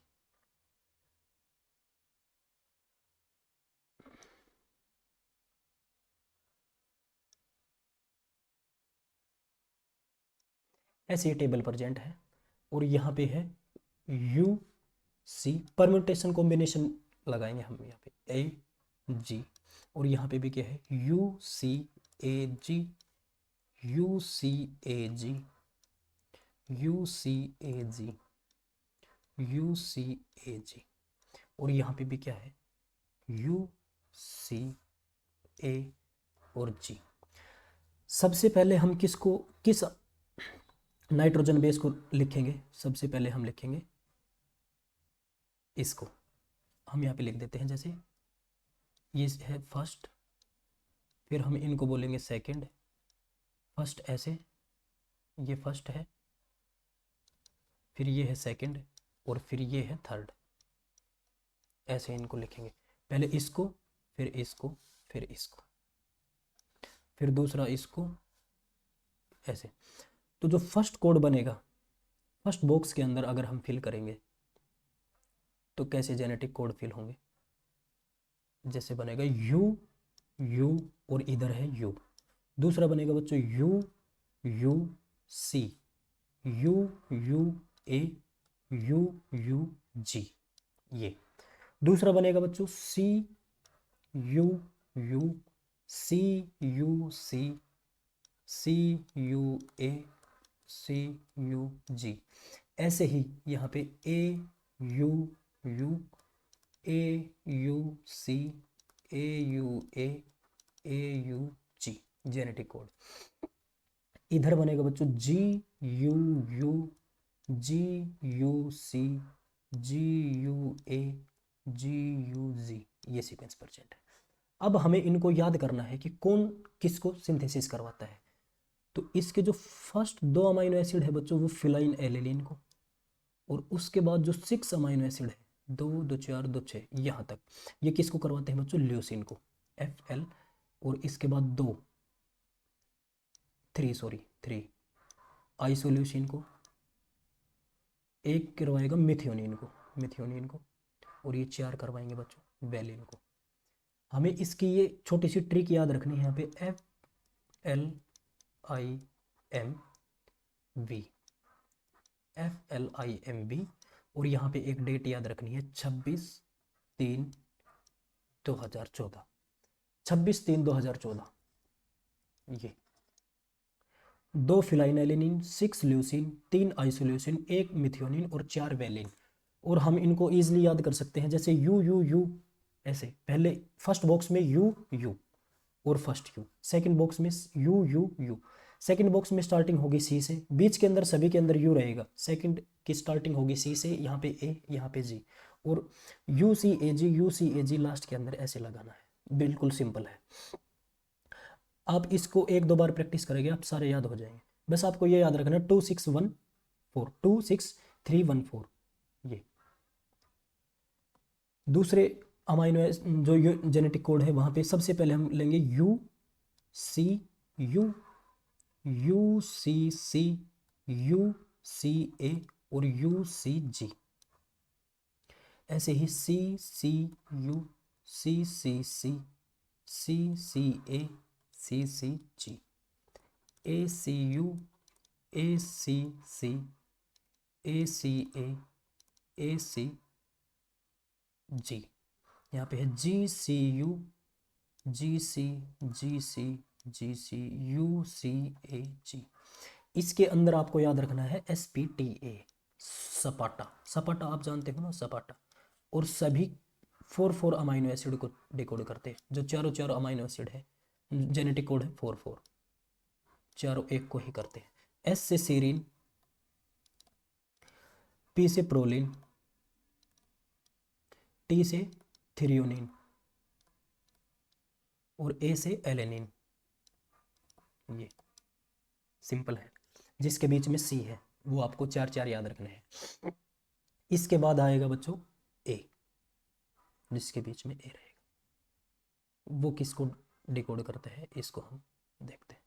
ऐसे ये टेबल प्रेजेंट है और यहाँ पे है यू सी, परम्यूटेशन कॉम्बिनेशन लगाएंगे हम यहाँ पे ए जी, और यहाँ पे भी क्या है U C A G, U C A G, U C A G, U C A G, और यहाँ पे भी क्या है यू सी ए और जी। सबसे पहले हम किस नाइट्रोजन बेस को लिखेंगे? सबसे पहले हम लिखेंगे इसको, हम यहाँ पे लिख देते हैं, जैसे ये है फर्स्ट, फिर हम इनको बोलेंगे सेकंड, फर्स्ट ऐसे, ये फर्स्ट है, फिर ये है सेकंड, और फिर ये है थर्ड, ऐसे इनको लिखेंगे। पहले इसको, फिर इसको, फिर इसको, फिर दूसरा इसको, ऐसे। तो जो फर्स्ट कोड बनेगा फर्स्ट बॉक्स के अंदर अगर हम फिल करेंगे तो कैसे जेनेटिक कोड फिल होंगे? जैसे बनेगा यू यू और इधर है यू। दूसरा बनेगा बच्चों U U C, U U A, U U G, ये। दूसरा बनेगा बच्चों C U U, C U C, C U A, C U G. ऐसे ही यहाँ पे A U U, A U C, A U A U G, genetic code. इधर बनेगा बच्चों G U U, G U C, G U A, G U G, ये sequence present है। अब हमें इनको याद करना है कि कौन किसको सिंथेसिस करवाता है। तो इसके जो फर्स्ट 2 अमाइनो एसिड है बच्चों वो फिनाइल एलेनिन को, और उसके बाद जो 6 अमाइनो एसिड है 2 2 4 2 6 यहाँ तक, ये किसको करवाते हैं बच्चों? ल्यूसिन को, FL। और इसके बाद 3 आइसोल्यूसिन को, एक करवाएगा मिथियोनिन को, और ये 4 करवाएंगे बच्चों वैलिन को। हमें इसकी ये छोटी सी ट्रिक याद रखनी है यहाँ पे, FLIMV, FLIMV, और यहाँ पे एक डेट याद रखनी है 26/3/2014, 26/3/2014। ये 2 फिनाइलएलेनिन, 6 ल्यूसिन, 3 आइसोल्यूसिन, 1 मिथियोनिन और 4 वैलिन। और हम इनको इजीली याद कर सकते हैं, जैसे यू यू यू, ऐसे पहले फर्स्ट बॉक्स में यू यू और फर्स्ट यू, सेकंड बॉक्स में you you you, second box में स्टार्टिंग होगी सी से, बीच के अंदर सभी के अंदर यू रहेगा, सेकंड की स्टार्टिंग होगी सी से, यहाँ पे ए, यहाँ पे जी, और U C A G, U C A G last के अंदर ऐसे लगाना है। बिल्कुल सिंपल है। आप इसको 1-2 बार प्रैक्टिस करेंगे आप सारे याद हो जाएंगे। बस आपको ये याद रखना 2614, 26314। ये दूसरे अमाइनो जो जेनेटिक कोड है वहाँ पे सबसे पहले हम लेंगे U C U, U C C, U C A और यू सी जी। ऐसे ही सी C U, C C C, C C A, C C ji, A C U, A सी सी, ए सी ए सी जी। यहाँ पे है जी सी U, ji C, ji C, ji C, U C A जी। इसके अंदर आपको याद रखना है SPTA, सपाटा। सपाटा आप जानते हो ना, सपाटा। और सभी 4 अमाइनो एसिड को डिकोड करते हैं, जो चारों अमाइनो एसिड है, जेनेटिक कोड है 4, चारों एक को ही करते हैं। S से सीरीन, P से प्रोलिन, T से थ्रियोनिन और A से एलेनिन। ये सिंपल है। जिसके बीच में C है वो आपको 4 याद रखने हैं। इसके बाद आएगा बच्चों A, जिसके बीच में A रहेगा। वो किसको डिकोड करते हैं इसको हम देखते हैं।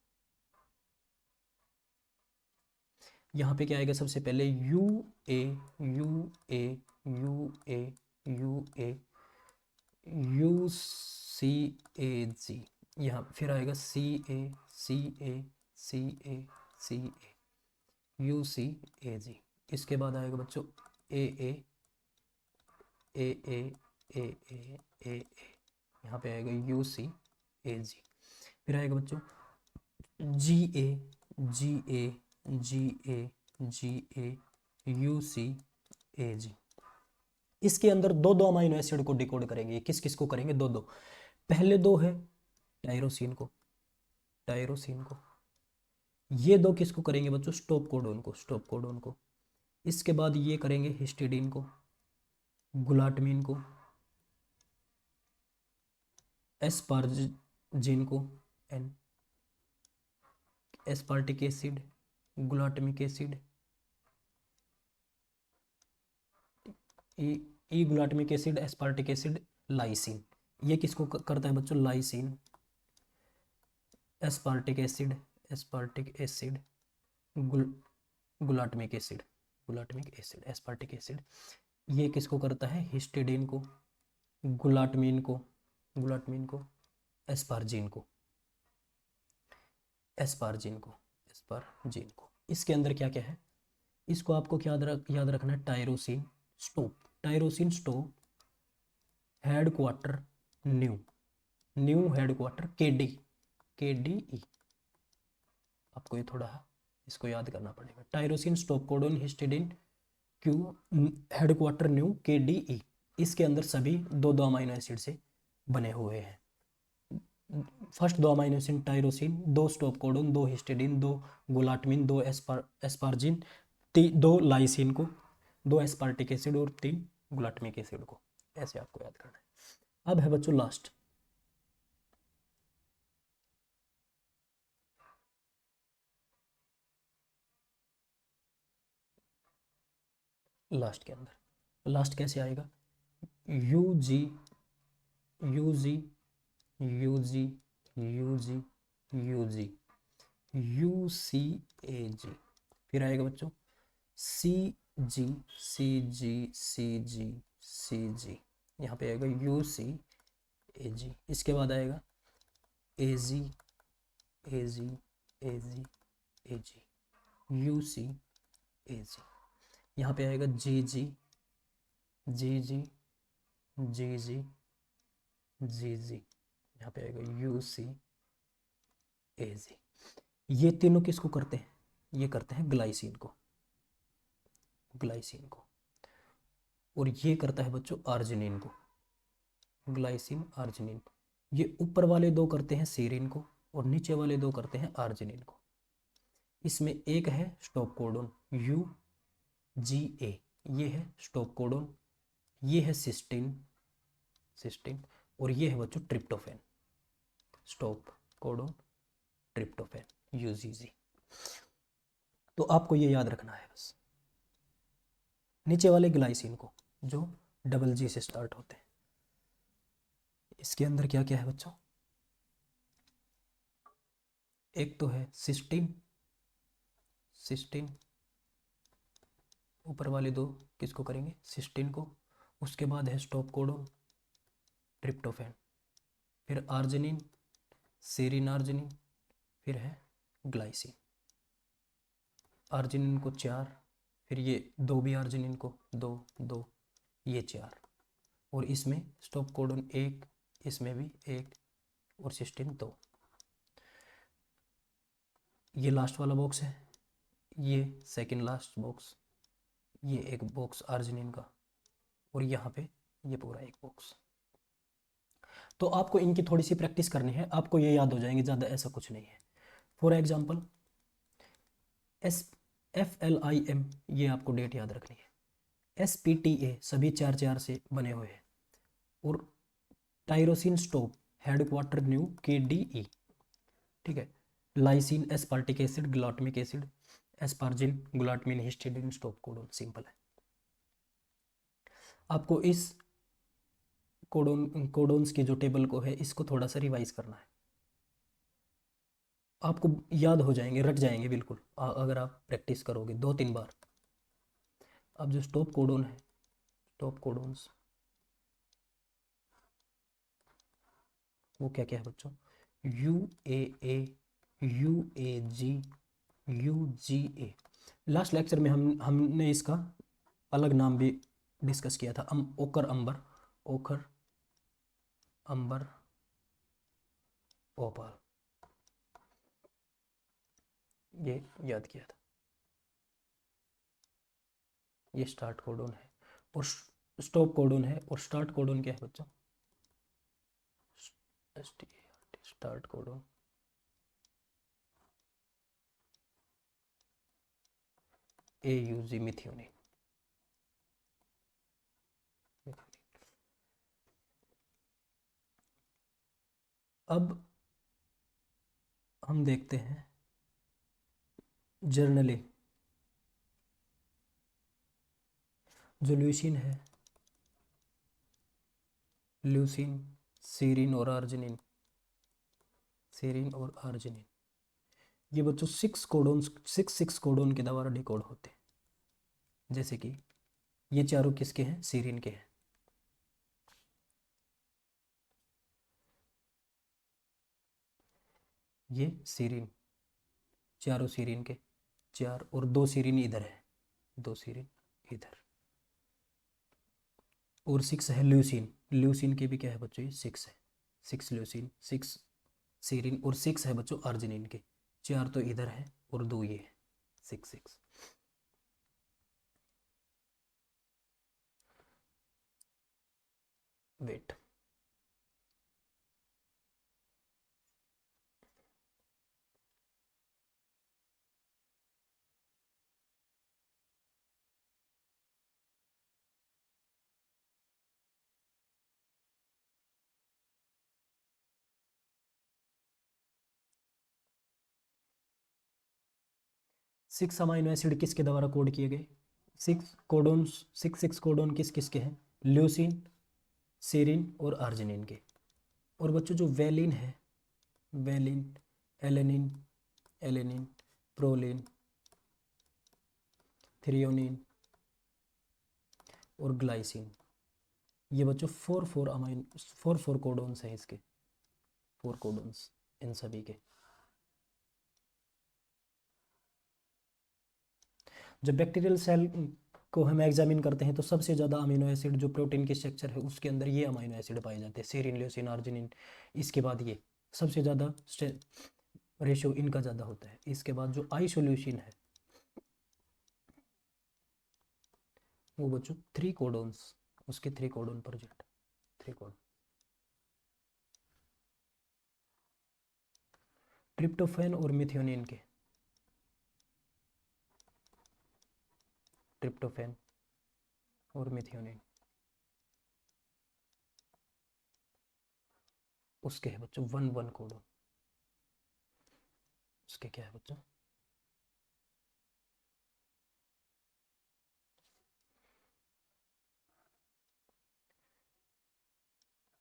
यहाँ पे क्या आएगा, सबसे पहले U A U A U A U A U C A G, यहाँ फिर आएगा सी ए सी ए सी ए सी ए यू सी ए जी। इसके बाद आएगा बच्चों ए ए ए ए ए ए ए ए, यहाँ पे आएगा यू सी ए जी। फिर आएगा बच्चों जी ए जी ए जी ए जी ए यू सी ए जी। इसके अंदर दो दो अमाइनो एसिड को डिकोड करेंगे। किस किस को करेंगे, दो दो। पहले दो है टायरोसिन को, टायरोसिन को। ये दो किसको करेंगे बच्चों, स्टॉप कोडोन को, स्टॉप कोडोन को। इसके बाद ये करेंगे हिस्टिडीन को, गुलाटमिन को, एस्पार्जिन को, N aspartic acid, glutamic acid, E glutamic acid, aspartic acid, lysine. ये किसको करता है बच्चों, lysine, aspartic acid, aspartic acid, glutamic acid, glutamic acid, aspartic acid. ये किसको करता है, हिस्टिडीन को, गुलाटमिन को, गुलाटमिन को, एस्पार्जिन को, एस्पार्जिन को, एस्पार्जिन को। इसके अंदर क्या क्या है, इसको आपको क्या याद रखना है, tyrosine stop, tyrosine stop, headquarter new, new headquarter KD, KDE. आपको ये थोड़ा इसको याद करना पड़ेगा। Tyrosine stop codon histidine Q headquarter new KDE. इसके अंदर सभी दो दो अमाइनो एसिड से बने हुए हैं। फर्स्ट दो अमाइनो एसिड टायरोसिन, दो स्टॉप कोडोन, दो हिस्टिडीन, दो गुलाटमिन, दो एस्पार्जिन, दो लाइसिन को, दो एस्पार्टिक एसिड और 3 गुलाटमिक एसिड को। ऐसे आपको याद करना है। अब है बच्चों लास्ट, लास्ट के अंदर, लास्ट कैसे आएगा, U G U G U G U G U G U C A G. फिर आएगा बच्चों सी जी सी जी सी जी सी जी, यहाँ पे आएगा यू सी ए जी। इसके बाद आएगा ए जी ए जी ए जी ए G U C A G. यहाँ पे आएगा जी जी जी जी जी जी जी जी, यहाँ पे आएगा यू सी ए जी। ये तीनों किसको करते हैं, ये करते हैं ग्लाइसिन को, ग्लाइसिन को। और ये करता है बच्चों आर्जिनिन को, ग्लाइसिन आर्जिनिन। ये ऊपर वाले दो करते हैं सेरिन को और नीचे वाले दो करते हैं आर्जिनिन को। इसमें एक है स्टॉप कोडोन यू जी ए, ये है स्टॉप कोडोन, ये है सिस्टीन, सिस्टीन, और ये है बच्चों tryptophan, stop codon tryptophan UGG. तो आपको ये याद रखना है बस, नीचे वाले ग्लाइसिन को जो डबल जी से स्टार्ट होते हैं। इसके अंदर क्या क्या है बच्चों, एक तो है सिस्टीन, सिस्टीन, ऊपर वाले दो किसको करेंगे, सिस्टीन को। उसके बाद है स्टॉप कोडोन ट्रिप्टोफैन, फिर आर्जिनिन, सेरिन आर्जिनिन, फिर है ग्लाइसिन। आर्जिनिन को 4, फिर ये दो भी आर्जिनिन को 2 2, ये 4, और इसमें स्टॉप कोडोन 1, इसमें भी 1, और सिस्टीन 2। ये लास्ट वाला बॉक्स है, ये सेकंड लास्ट बॉक्स, ये एक बॉक्स आर्जिनिन का, और यहाँ पे ये पूरा एक बॉक्स। तो आपको इनकी थोड़ी सी प्रैक्टिस करनी है, आपको ये याद हो जाएंगे, ज़्यादा ऐसा कुछ नहीं है। फॉर एग्जाम्पल FLIM, ये आपको डेट याद रखनी है। SPTA सभी 4 4 से बने हुए हैं, और tyrosine stop headquarter new KDE, ठीक है। Lysine aspartic acid, glutamic acid, asparagine, glutamine, histidine, stop codon. Simple है। आपको इस कोडोन्स की जो टेबल को है, इसको थोड़ा सा रिवाइज करना है। आपको याद हो जाएंगे, रट जाएंगे बिल्कुल, अगर आप प्रैक्टिस करोगे 2-3 बार। अब जो स्टॉप कोडोन है, स्टॉप कोडोन्स वो क्या क्या है बच्चों? UAA, UAG, UGA। Last lecture में हमने इसका अलग नाम भी डिस्कस किया था, ओकर अंबर, ओकर अंबर ओपाल, ये याद किया था। ये स्टार्ट कोडोन है और स्टॉप कोडोन है, और स्टार्ट कोडोन क्या है बच्चों? Start codon AUG, methionine. अब हम देखते हैं जर्नली, जो ल्यूसीन है, ल्यूसीन, सीरीन और आर्जिनिन, सीरीन और आर्जिनिन, ये बच्चों 6 कोडोन के द्वारा डिकोड होते हैं। जैसे कि ये चारों किसके हैं? सीरीन के हैं। ये सीरीन, चारों सीरीन के, 4, और 2 सीरीन इधर है, 2 सीरीन इधर, और 6 है ल्यूसीन। ल्यूसीन के भी क्या है बच्चों? ये 6 है, 6 ल्यूसीन, 6 सीरीन, और 6 है बच्चों आर्जिनिन के, 4 तो इधर है और 2 ये है, 6। वेट, सिक्स अमाइनो एसिड किसके द्वारा कोड किए गए? 6 कोडोन किस किस के हैं? ल्यूसीन, सीरीन और आर्जिनिन के। और बच्चों जो वैलिन है, valine, alanine, alanine, proline, threonine और ग्लाइसिन, ये बच्चों 4 कोडोन्स हैं इसके, 4 कोडोन्स इन सभी के। जब बैक्टीरियल सेल को हम एग्जामिन करते हैं तो सबसे ज़्यादा अमीनो एसिड जो प्रोटीन के स्ट्रक्चर है उसके अंदर ये अमीनो एसिड पाए जाते हैं, सेरिन, ल्यूसीन, आर्जिनिन, इसके बाद ये सबसे ज़्यादा रेशियो इनका ज़्यादा होता है। इसके बाद जो आइसोल्यूसिन है वो बच्चों 3 कोडोन्स, उसके 3 कोडोन पर जेट, 3 कोडोन। ट्रिप्टोफैन और मिथियोनिन के, ट्रिप्टोफैन और मिथियोनिन, उसके है बच्चों 1 कोडोन। उसके क्या है बच्चों?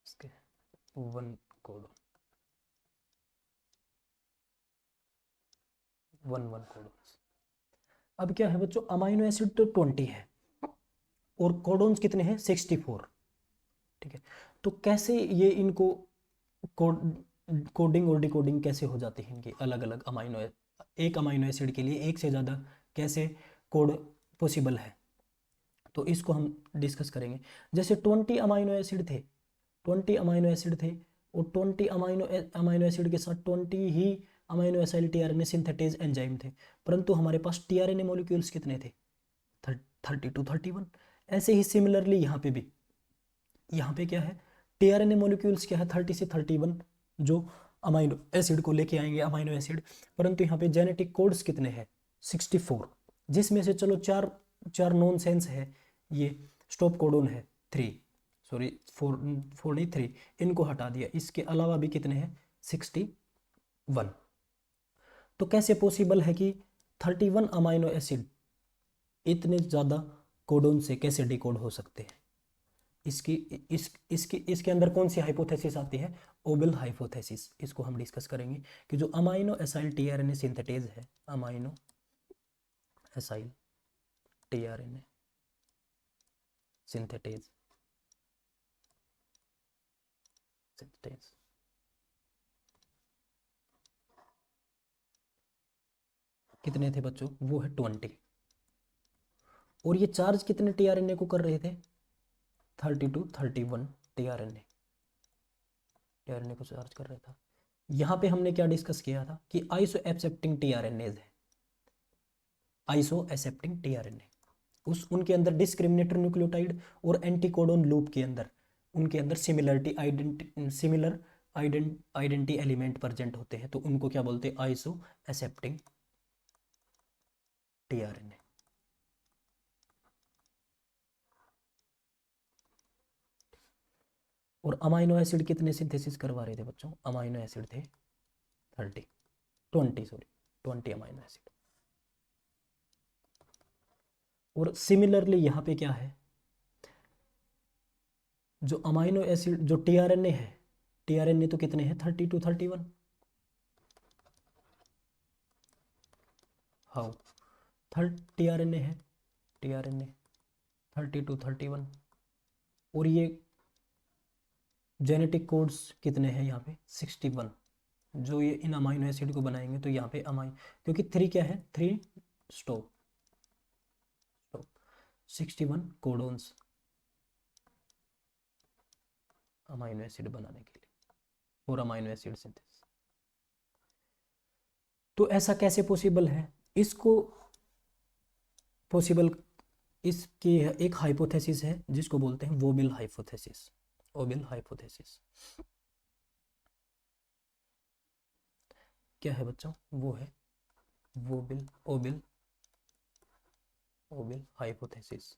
उसके 1 कोडोन, 1 कोडोन। अब क्या है बच्चों? अमाइनो एसिड तो 20 है और कोडोन्स कितने हैं? 64। ठीक है, तो कैसे ये इनको कोडिंग और डिकोडिंग कैसे हो जाती है इनकी अलग अलग एक अमाइनो एसिड के लिए एक से ज़्यादा कैसे कोड पॉसिबल है, तो इसको हम डिस्कस करेंगे। जैसे 20 अमाइनो एसिड थे, 20 अमाइनो एसिड थे, और 20 अमाइनो एसिड के साथ 20 ही amino acid tRNA synthetase enzyme थे, परंतु हमारे पास टीआरएनए मॉलिक्यूल्स कितने थे? 30 to 31। ऐसे ही सिमिलरली यहाँ पे भी, यहाँ पे क्या है? टीआरएनए मॉलिक्यूल्स क्या है? 30 से 31 जो अमाइनो एसिड को लेके आएंगे अमाइनो एसिड, परंतु यहाँ पे जेनेटिक कोड्स कितने हैं? 64, जिसमें से चलो चार चार नॉन सेंस है, ये स्टॉप कोडोन है 3, सॉरी 4 नहीं 3, इनको हटा दिया, इसके अलावा भी कितने हैं? 61। तो कैसे पॉसिबल है कि 31 अमाइनो एसिड इतने ज़्यादा कोडोन से कैसे डिकोड हो सकते हैं? इसकी इसके अंदर कौन सी हाइपोथेसिस आती है? ओबेल हाइपोथेसिस। इसको हम डिस्कस करेंगे कि जो अमाइनो एसाइल टीआरएनए सिंथेटेज है, अमाइनो एसाइल टीआरएनए सिंथेटेज कितने थे बच्चों? वो है 20। और ये चार्ज कितने टीआरएनए को कर रहे थे? 32 31 टीआरएनए को चार्ज कर रहा था। यहाँ पे हमने क्या डिस्कस किया था कि आइसो एक्सेप्टिंग टीआरएनएज है, आइसो एक्सेप्टिंग टीआरएनए, उनके अंदर डिस्क्रिमिनेटर न्यूक्लियोटाइड और एंटीकोडोन लूप के अंदर उनके अंदर सिमिलर आइडेंटी एलिमेंट प्रेजेंट होते हैं, तो उनको क्या बोलते हैं? Iso accepting tRNA. और अमाइनो एसिड कितने सिंथेसिस करवा रहे थे बच्चों? अमाइनो एसिड थे 20 अमाइनो एसिड। और सिमिलरली यहाँ पे क्या है, जो अमाइनो एसिड जो टीआरएनए है, टीआरएनए तो कितने हैं? 32 31। हाउ थर्ड टीआरएनए है, टीआरएनए 32 31। और ये जेनेटिक कोड्स कितने हैं यहाँ पे? 61। जो ये इन अमाइनो एसिड को बनाएंगे तो यहाँ पे अमाइन, क्योंकि 3 क्या है? 3 स्टॉप 61 कोडोन्स अमाइनो एसिड बनाने के लिए और अमाइनो एसिड सिंथेसिस। तो ऐसा कैसे पॉसिबल है? इसको पॉसिबल, इसकी एक हाइपोथेसिस है जिसको बोलते हैं वोबेल हाइपोथेसिस। ओबेल हाइपोथेसिस क्या है बच्चों? वो है वोबेल ओबेल ओबेल हाइपोथेसिस।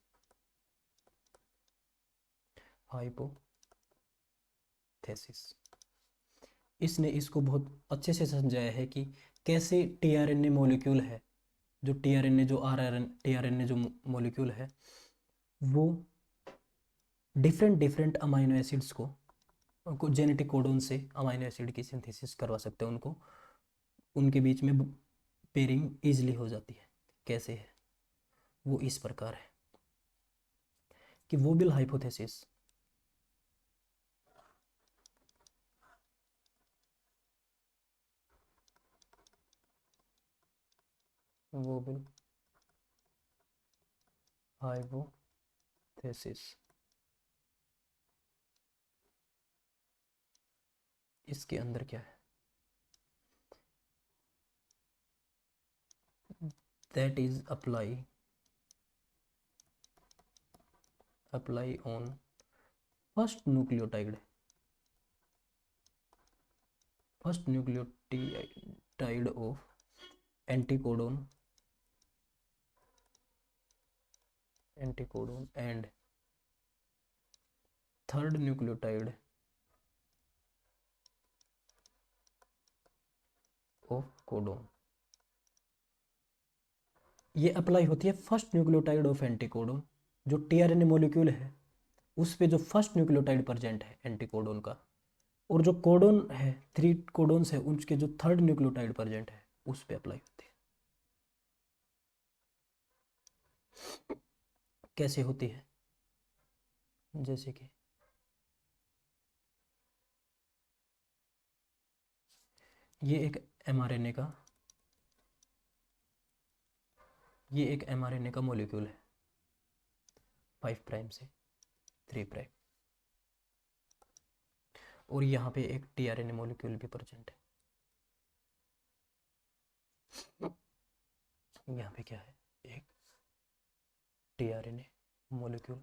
इसने इसको बहुत अच्छे से समझाया है कि कैसे टीआरएनए मॉलिक्यूल है, जो टीआरएनए जो आरआरएन टीआरएनए जो मॉलिक्यूल है वो डिफरेंट अमाइनो एसिड्स को जेनेटिक कोडोन से अमाइनो एसिड की सिंथेसिस करवा सकते हैं, उनको उनके बीच में पेयरिंग इजीली हो जाती है। कैसे है वो? इस प्रकार है कि वोबेल हाइपोथेसिस वोबेल हाइपोथेसिस इसके अंदर क्या है? That is apply on first nucleotide of anticodon and third nucleotide of codon. ये अप्लाई होती है फर्स्ट न्यूक्लियोटाइड ऑफ एंटीकोडोन, जो टीआरएनए मॉलिक्यूल है उस पे जो फर्स्ट न्यूक्लियोटाइड प्रेजेंट है एंटीकोडोन का, और जो कोडोन है 3 कोडोन्स है उसके जो थर्ड न्यूक्लियोटाइड प्रेजेंट है उस पे अप्लाई होती है। कैसे होती है? जैसे कि ये एक एमआरएनए का मॉलिक्यूल है 5 प्राइम से 3 प्राइम, और यहाँ पे एक टीआरएनए मॉलिक्यूल भी प्रेजेंट है। यहाँ पे क्या है? एक टीआरएनए मॉलिक्यूल,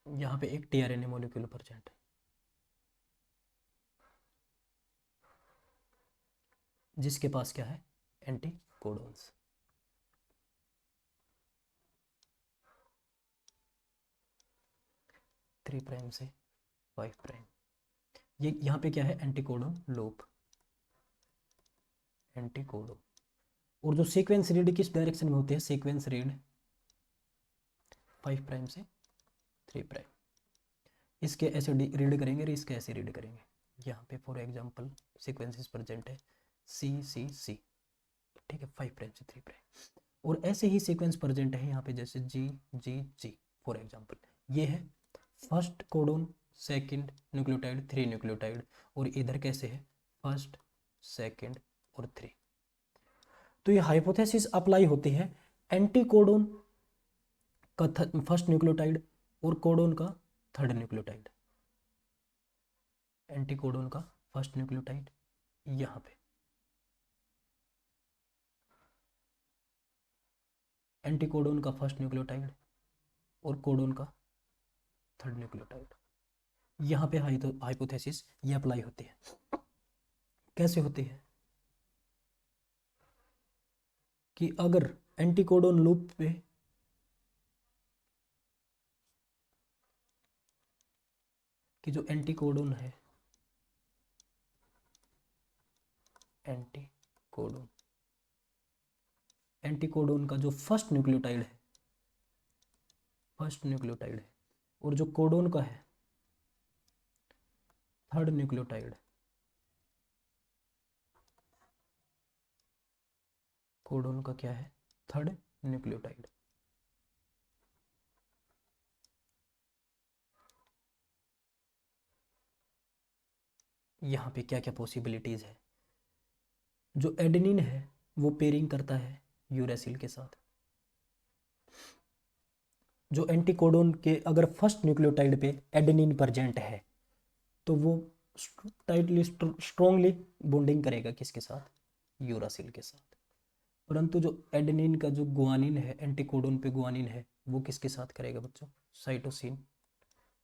यहाँ पे एक टीआरएनए मॉलिक्यूल प्रेजेंट है जिसके पास क्या है? एंटीकोडोन्स। थ्री प्राइम से 5 प्राइम, ये यहाँ पे क्या है? एंटीकोडोन लूप, एंटीकोडोन और जो सीक्वेंस रीड किस डायरेक्शन में होते हैं, सीक्वेंस रीड 5 प्राइम से 3 प्राइम, इसके ऐसे रीड करेंगे और इसके ऐसे रीड करेंगे। यहाँ पे फॉर एग्जांपल सीक्वेंसेस प्रेजेंट है सी सी सी, ठीक है, 5 प्राइम से 3 प्राइम, और ऐसे ही सीक्वेंस प्रेजेंट है यहाँ पे जैसे जी जी जी फॉर एग्जांपल। ये है first codon, second nucleotide, 3 nucleotide, और इधर कैसे है फर्स्ट सेकंड और 3। तो ये हाइपोथेसिस अप्लाई होती है एंटी कोडोन का फर्स्ट न्यूक्लियोटाइड और कोडोन का थर्ड न्यूक्लियोटाइड। एंटी कोडोन का फर्स्ट न्यूक्लियोटाइड यहाँ पे, एंटी कोडोन का फर्स्ट न्यूक्लियोटाइड और कोडोन का थर्ड न्यूक्लियोटाइड। यहाँ पे हाइपोथेसिस ये अप्लाई होती है। कैसे होती है कि अगर एंटीकोडोन लूप पे कि जो एंटीकोडोन है, एंटीकोडोन का जो फर्स्ट न्यूक्लियोटाइड है, और जो कोडोन का है थर्ड न्यूक्लियोटाइड, कोडोन का क्या है थर्ड न्यूक्लियोटाइड, यहाँ पे क्या क्या पॉसिबिलिटीज है। जो एडेनिन है वो पेयरिंग करता है यूरेसिल के साथ। जो एंटीकोडोन के अगर फर्स्ट न्यूक्लियोटाइड पे एडेनिन प्रेजेंट है तो वो टाइटली स्ट्रॉन्गली बॉन्डिंग करेगा किसके साथ, यूरासिल के साथ। परंतु जो एडेनिन का जो गुआनिन है, एंटीकोडोन पे गुआनिन है, वो किसके साथ करेगा बच्चों, साइटोसिन,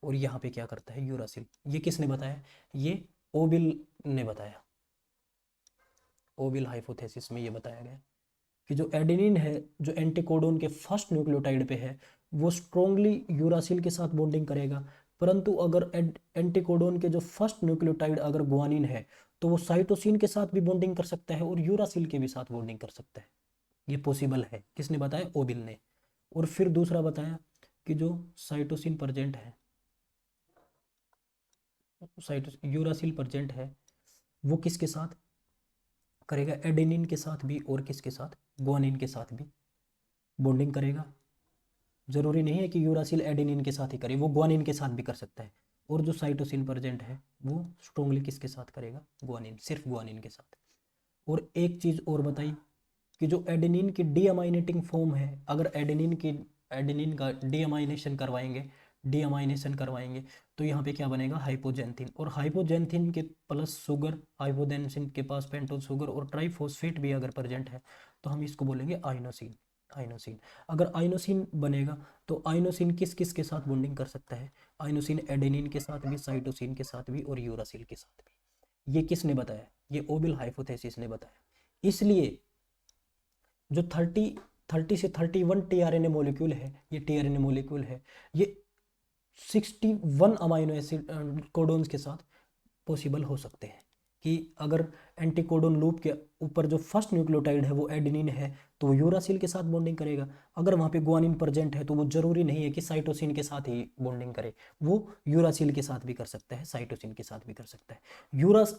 और यहाँ पे क्या करता है यूरासिल। ये किसने बताया, ये ओबिल ने बताया। ओबिल हाइपोथेसिस में ये बताया गया कि जो एडेनिन है जो एंटीकोडोन के फर्स्ट न्यूक्लियोटाइड पे है वो स्ट्रॉन्गली यूरासिल के साथ बॉन्डिंग करेगा। परंतु अगर एंटीकोडोन के जो फर्स्ट न्यूक्लियोटाइड अगर गुआनिन है तो वो साइटोसिन के साथ भी बॉन्डिंग कर सकता है और यूरासिल के भी साथ बॉन्डिंग कर सकता है। ये पॉसिबल है, किसने बताया, ओबिल ने। और फिर दूसरा बताया कि जो साइटोसिन प्रेजेंट है, यूरासिल प्रेजेंट है, वो किसके साथ करेगा, एडेनिन के साथ भी और किसके साथ, गुआनिन के साथ भी बॉन्डिंग करेगा। जरूरी नहीं है कि यूरासिल एडेनिन के साथ ही करे, वो गुआनिन के साथ भी कर सकता है। और जो साइटोसिन प्रेजेंट है वो स्ट्रॉन्गली किसके साथ करेगा, गुआनिन, सिर्फ गुआनिन के साथ। और एक चीज और बताई कि जो एडेनिन की डीअमाइनेटिंग फॉर्म है, अगर एडेनिन का डीअमाइनेशन करवाएंगे तो यहाँ पे क्या बनेगा, हाइपोजेंथिन। और हाइपोजेंथिन के प्लस शुगर, हाइपोजेंथिन के पास पेंटोज शुगर और ट्राइफॉस्फेट भी अगर प्रेजेंट है तो हम इसको बोलेंगे आइनोसिन। अगर आइनोसिन बनेगा तो आइनोसिन किस किस के साथ बॉन्डिंग कर सकता है, आइनोसिन एडेनिन के साथ भी, साइटोसिन के साथ भी और यूरासिल के साथ भी। ये किसने बताया, ये ओबिल हाइपोथेसिस ने बताया। इसलिए जो 30 से 31 टीआरएनए मॉलिक्यूल है, ये टीआरएनए मॉलिक्यूल है, ये 61 अमाइनो एसिड कोडोन्स के साथ पॉसिबल हो सकते हैं। कि अगर एंटीकोडोन लूप के ऊपर जो फर्स्ट न्यूक्लियोटाइड है वो एडेनिन है तो वो यूरासिल के साथ बॉन्डिंग करेगा। अगर वहाँ पे गुआनिन प्रेजेंट है तो वो जरूरी नहीं है कि साइटोसिन के साथ ही बॉन्डिंग करे, वो यूरासिल के साथ भी कर सकता है, साइटोसिन के साथ भी कर सकता है।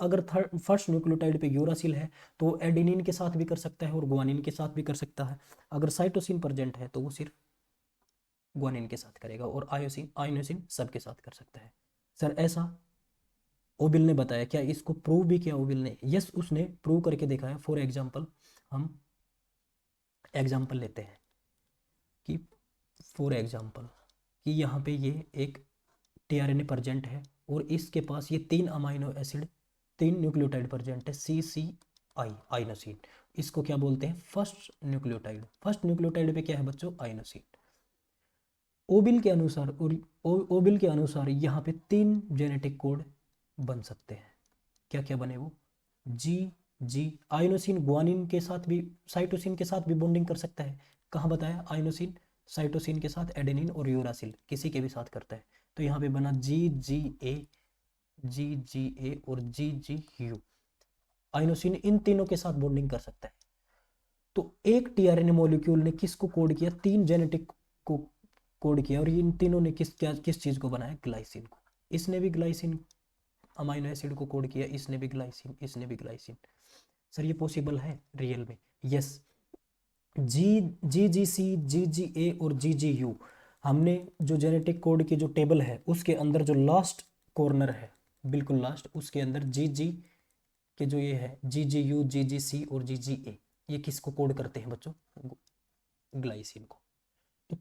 अगर फर्स्ट न्यूक्लियोटाइड पे यूरासिल है तो वो एडेनिन के साथ भी कर सकता है और गुआनिन के साथ भी कर सकता है। अगर साइटोसिन प्रेजेंट है तो वो सिर्फ गुआनिन के साथ करेगा, और आयोसिन सबके साथ कर सकता है। सर ऐसा ओबिल ने बताया, क्या इसको प्रूव भी किया ओबिल ने, यस उसने प्रूव करके दिखाया। फॉर एग्जांपल हम एग्जांपल लेते हैं कि फॉर एग्जांपल कि यहाँ पे ये एक टीआरएनए प्रेजेंट है और इसके पास ये 3 अमाइनो एसिड, 3 न्यूक्लियोटाइड प्रेजेंट है, CCI आइनोसिन। इसको क्या बोलते हैं, फर्स्ट न्यूक्लियोटाइड। फर्स्ट न्यूक्लियोटाइड पे क्या है बच्चों, आइनोसिन। ओबिल के अनुसार यहाँ पे 3 जेनेटिक कोड बन सकते हैं। क्या क्या बने वो, जी आइनोसिन गुआनिन के साथ भी, साइटोसिन के साथ भी बॉन्डिंग कर सकता है। कहाँ बताया, आइनोसिन साइटोसिन के साथ, एडेनिन और यूरासिल किसी के भी साथ करता है। तो यहाँ पे बना जी जी ए और जी यू। आइनोसिन इन तीनों के साथ बॉन्डिंग कर सकता है। तो एक टीआरएनए मॉलिक्यूल ने किसको कोड किया, 3 जेनेटिक को कोड किया, और इन तीनों ने किस चीज को बनाया, ग्लाइसिन को। इसने भी ग्लाइसिन अमाइनो एसिड को कोड किया, इसने भी ग्लाइसिन, इसने भी ग्लाइसिन। सर ये पॉसिबल है रियल में? यस। GGC, GGA और GGU, हमने जो जेनेटिक कोड की जो टेबल है उसके अंदर जो लास्ट कॉर्नर है, बिल्कुल लास्ट, उसके अंदर GG के जो ये है GGU, GGC और GGA, ये किसको कोड करते हैं बच्चों, ग्लाइसिन को। तो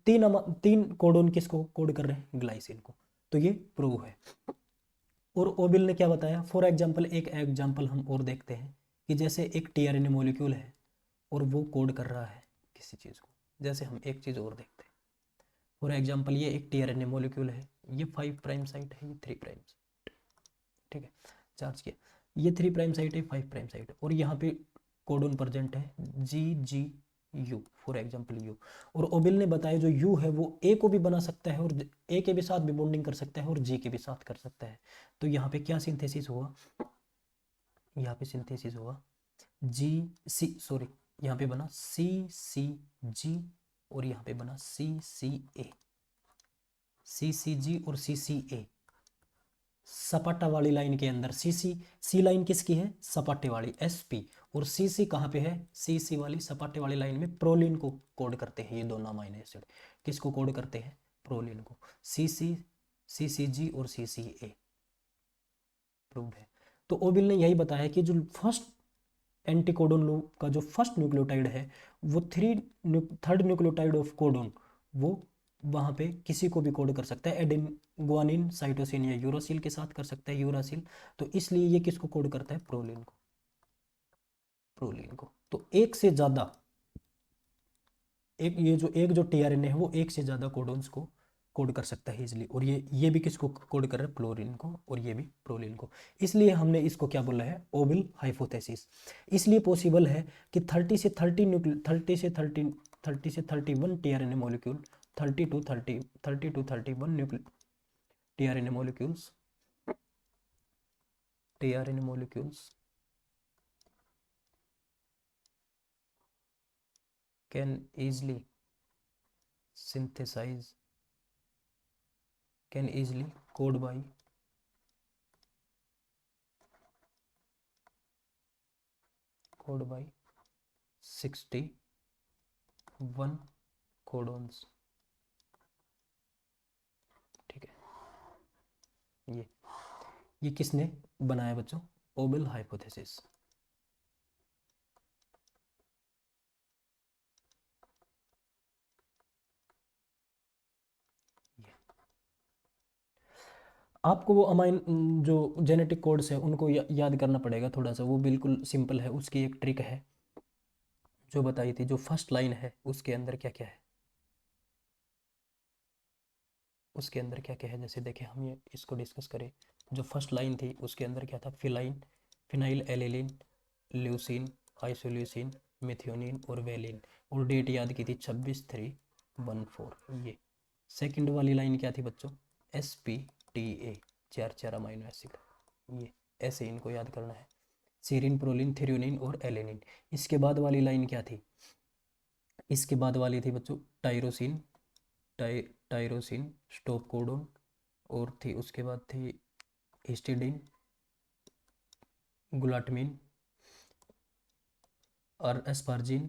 तीन कोडोन किसको कोड कर रहे हैं, ग्लाइसिन को। तो ये प्रूव है। और ओबिल ने क्या बताया, फॉर एग्जाम्पल, एक एग्जाम्पल हम और देखते हैं कि जैसे एक टीआरएनए मॉलिक्यूल है और वो कोड कर रहा है किसी चीज़ को। जैसे हम एक चीज़ और देखते हैं, फॉर एग्जाम्पल ये एक टीआरएनए मॉलिक्यूल है, ये 5 प्राइम साइट है, ये 3 प्राइम साइट, ठीक है, चार्ज किया, ये 3 प्राइम साइट है, 5 प्राइम साइट है, और यहाँ पे कोडोन प्रेजेंट है GGU, फॉर एग्जाम्पल यू। और ओबिल ने बताया जो यू है वो ए को भी बना सकता है, और ए के भी साथ भी बॉन्डिंग कर सकता है, और जी के भी साथ कर सकता है। तो यहाँ पे क्या सिंथेसिस हुआ, यहाँ पे सिंथेसिस हुआ सॉरी, यहाँ पे बना CCG, और यहाँ पे बना CCA। CCG और CCA सपाटा वाली लाइन के अंदर, सी लाइन किसकी है, सपाटे वाली, SP, और CC कहाँ पे है, CC वाली सपाटे वाली लाइन में प्रोलिन को कोड करते हैं ये दोनों अमीनो एसिड। किसको कोड करते हैं, प्रोलिन को। CCG और CCA प्रूव है। तो ओबिल ने यही बताया कि जो फर्स्ट एंटीकोडोन लूप का जो फर्स्ट न्यूक्लियोटाइड है वो थर्ड न्यूक्लियोटाइड ऑफ कोडोन, वो वहाँ पे किसी को भी कोड कर सकता है, एडेन, ग्वानिन, साइटोसिन या यूरासिल के साथ कर सकता है, यूरासिल। तो इसलिए ये किसको कोड करता है, प्रोलिन को, प्रोलिन को। तो एक से ज़्यादा, एक जो टीआरएनए है वो एक से ज़्यादा कोडोन्स को कोड कर सकता है इजिली, और ये भी किसको कोड कर रहा है, प्लोरीन को, और ये भी प्रोलिन को। इसलिए हमने इसको क्या बोला है, ओबिल हाइपोथेसिस। इसलिए पॉसिबल है कि 30 से 31 tRNA molecule, 30 to 31 tRNA molecules can easily synthesize, can easily code by 61 codons, ठीक है। ये किसने बनाया बच्चों, ओबिल हाइपोथेसिस। आपको वो अमाइन जो जेनेटिक कोड्स है उनको याद करना पड़ेगा थोड़ा सा, वो बिल्कुल सिंपल है। उसकी एक ट्रिक है जो बताई थी, जो फर्स्ट लाइन है उसके अंदर क्या क्या है, उसके अंदर क्या क्या है, जैसे देखें हम ये इसको डिस्कस करें। जो फर्स्ट लाइन थी उसके अंदर क्या था, फिनाइल एलिलीन, ल्यूसीन, आइसोल्यूसिन, मेथियोनिन और वेलिन, और डेट याद की थी 26/3/14। ये सेकंड वाली लाइन क्या थी बच्चों, SPTA, 4 अमाइनो एसिड। ये ऐसे इनको याद करना है, सीरिन, प्रोलिन, थ्रियोनिन और एलेनिन। इसके बाद वाली लाइन क्या थी, इसके बाद वाली थी बच्चों टाइरोसिन, स्टॉप कोडोन, और थी उसके बाद थी हिस्टिडीन, ग्लूटामिन और एस्पार्जिन,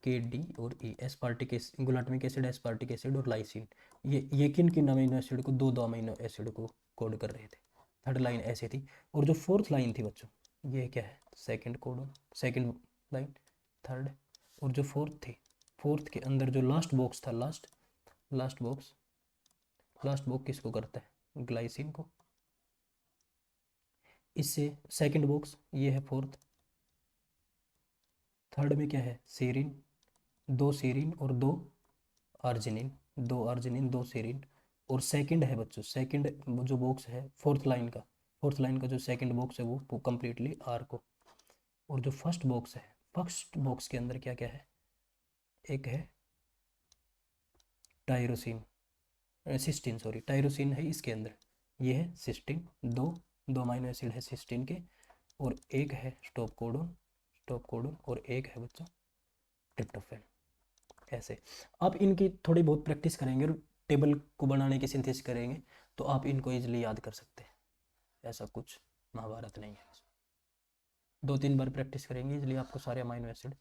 KD और E, aspartic acid, glutamic acid, aspartic acid और लाइसिन। ये किन अमीनो एसिड को, दो अमीनो एसिड को कोड कर रहे थे। थर्ड लाइन ऐसे थी। और जो फोर्थ लाइन थी बच्चों, ये क्या है, second codon, second line, third. और जो फोर्थ थी, फोर्थ के अंदर जो लास्ट बॉक्स था, लास्ट बॉक्स किसको करता है, ग्लाइसिन को। इससे सेकंड बॉक्स ये है फोर्थ, थर्ड में क्या है, सीरिन, 2 सीरिन और 2 आर्जिनिन, 2 सीरिन। और सेकंड है बच्चों, सेकंड जो बॉक्स है फोर्थ लाइन का जो सेकंड बॉक्स है वो कंप्लीटली आर को। और जो फर्स्ट बॉक्स है, फर्स्ट बॉक्स के अंदर क्या क्या है, एक है टायरोसिन है इसके अंदर, ये है सिस्टीन, दो अमाइनो एसिड है सिस्टीन के, और एक है स्टॉप कोडोन, और एक है बच्चों ट्रिप्टोफैन। ऐसे आप इनकी थोड़ी बहुत प्रैक्टिस करेंगे और टेबल को बनाने की सिंथेसिस करेंगे तो आप इनको इजीली याद कर सकते हैं। ऐसा कुछ महाभारत नहीं है। 2-3 बार प्रैक्टिस करेंगे इजीली आपको सारे amino acid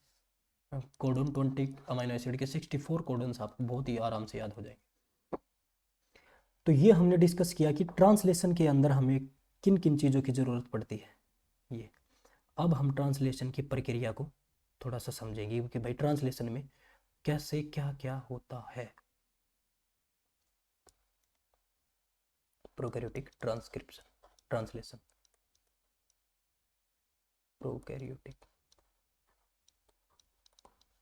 codon 20 amino acid के 64 कोडोन्स आपको बहुत ही आराम से याद हो जाएंगे। तो ये हमने डिस्कस किया कि ट्रांसलेशन के अंदर हमें किन किन चीज़ों की ज़रूरत पड़ती है। ये अब हम ट्रांसलेशन की प्रक्रिया को थोड़ा सा समझेंगे कि भाई ट्रांसलेशन में कैसे क्या क्या होता है। Prokaryotic translation prokaryotic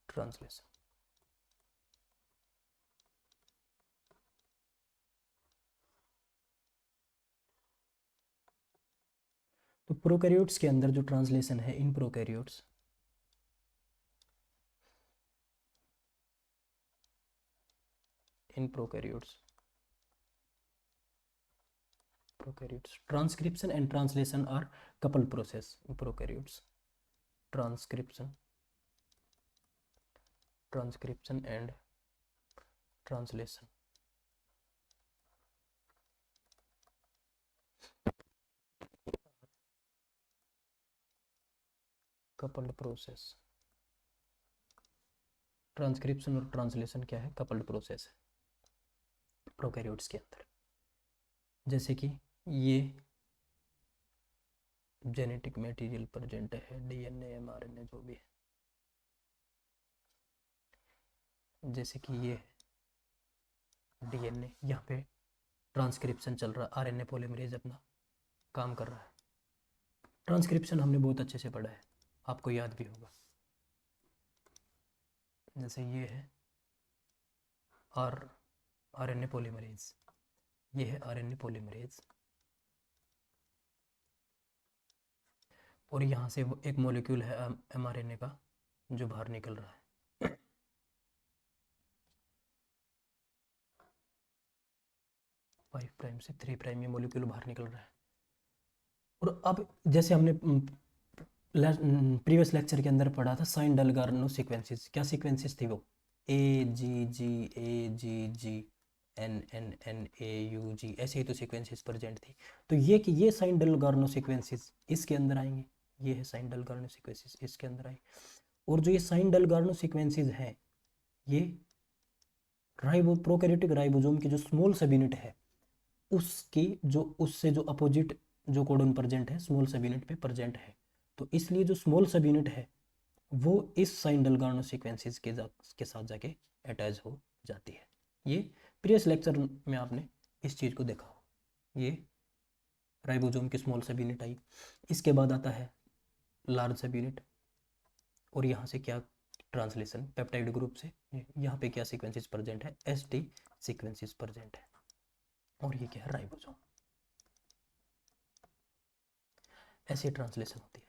translation. तो प्रोकैरियोट्स के अंदर जो ट्रांसलेशन है, in prokaryotes transcription and translation are coupled process in prokaryotes. Transcription and translation coupled process. Transcription और ट्रांसलेशन क्या है? कपल्ड प्रोसेस है प्रोकैरियोट्स के अंदर। जैसे कि ये जेनेटिक मटेरियल प्रेजेंट है, डीएनए एमआरएनए जो भी है, जैसे कि ये डीएनए, यहाँ पे ट्रांसक्रिप्शन चल रहा है, आरएनए पॉलीमरेज अपना काम कर रहा है। ट्रांसक्रिप्शन हमने बहुत अच्छे से पढ़ा है, आपको याद भी होगा। जैसे ये है आरएनए पॉलीमरेज, ये है आरएनए पॉलीमरेज, और यहाँ से वो एक मॉलिक्यूल है एमआरएनए का जो बाहर निकल रहा है। 5 प्राइम से 3 प्राइम ये मॉलिक्यूल बाहर निकल रहा है। और अब जैसे हमने प्रीवियस लेक्चर के अंदर पढ़ा था साइन डेलगार्नो सीक्वेंसेस, क्या सीक्वेंसेस थी वो? AGG NNNAUG, ऐसे ही तो सीक्वेंसेस प्रेजेंट थी। तो ये साइन डेलगार्नो सीक्वेंसेस इसके अंदर आएंगे, ये है साइन डेलगार्नो सीक्वेंसेस इसके अंदर आएंगे। और जो ये साइन डेलगार्नो सीक्वेंसेस हैं, ये प्रोकैरियोटिक राइबोसोम की जो स्मॉल सब यूनिट है उसकी उससे जो अपोजिट जो कोडन प्रेजेंट है स्मॉल सब यूनिट पे प्रेजेंट है। तो इसलिए जो स्मॉल सब यूनिट है वो इस साइन डेलगार्नो सीक्वेंसेस के साथ जाके अटैच हो जाती है। ये प्रीवियस लेक्चर में आपने इस चीज़ को देखा हो। ये राइबोसोम की स्मॉल सब यूनिट आई, इसके बाद आता है लार्ज सब यूनिट, और यहाँ से क्या ट्रांसलेशन पेप्टाइड ग्रुप से यहाँ पे क्या सीक्वेंसेस प्रेजेंट है? ST सीक्वेंसेस प्रेजेंट है, और ये क्या है? राइबोसोम। ऐसी ट्रांसलेशन होती है।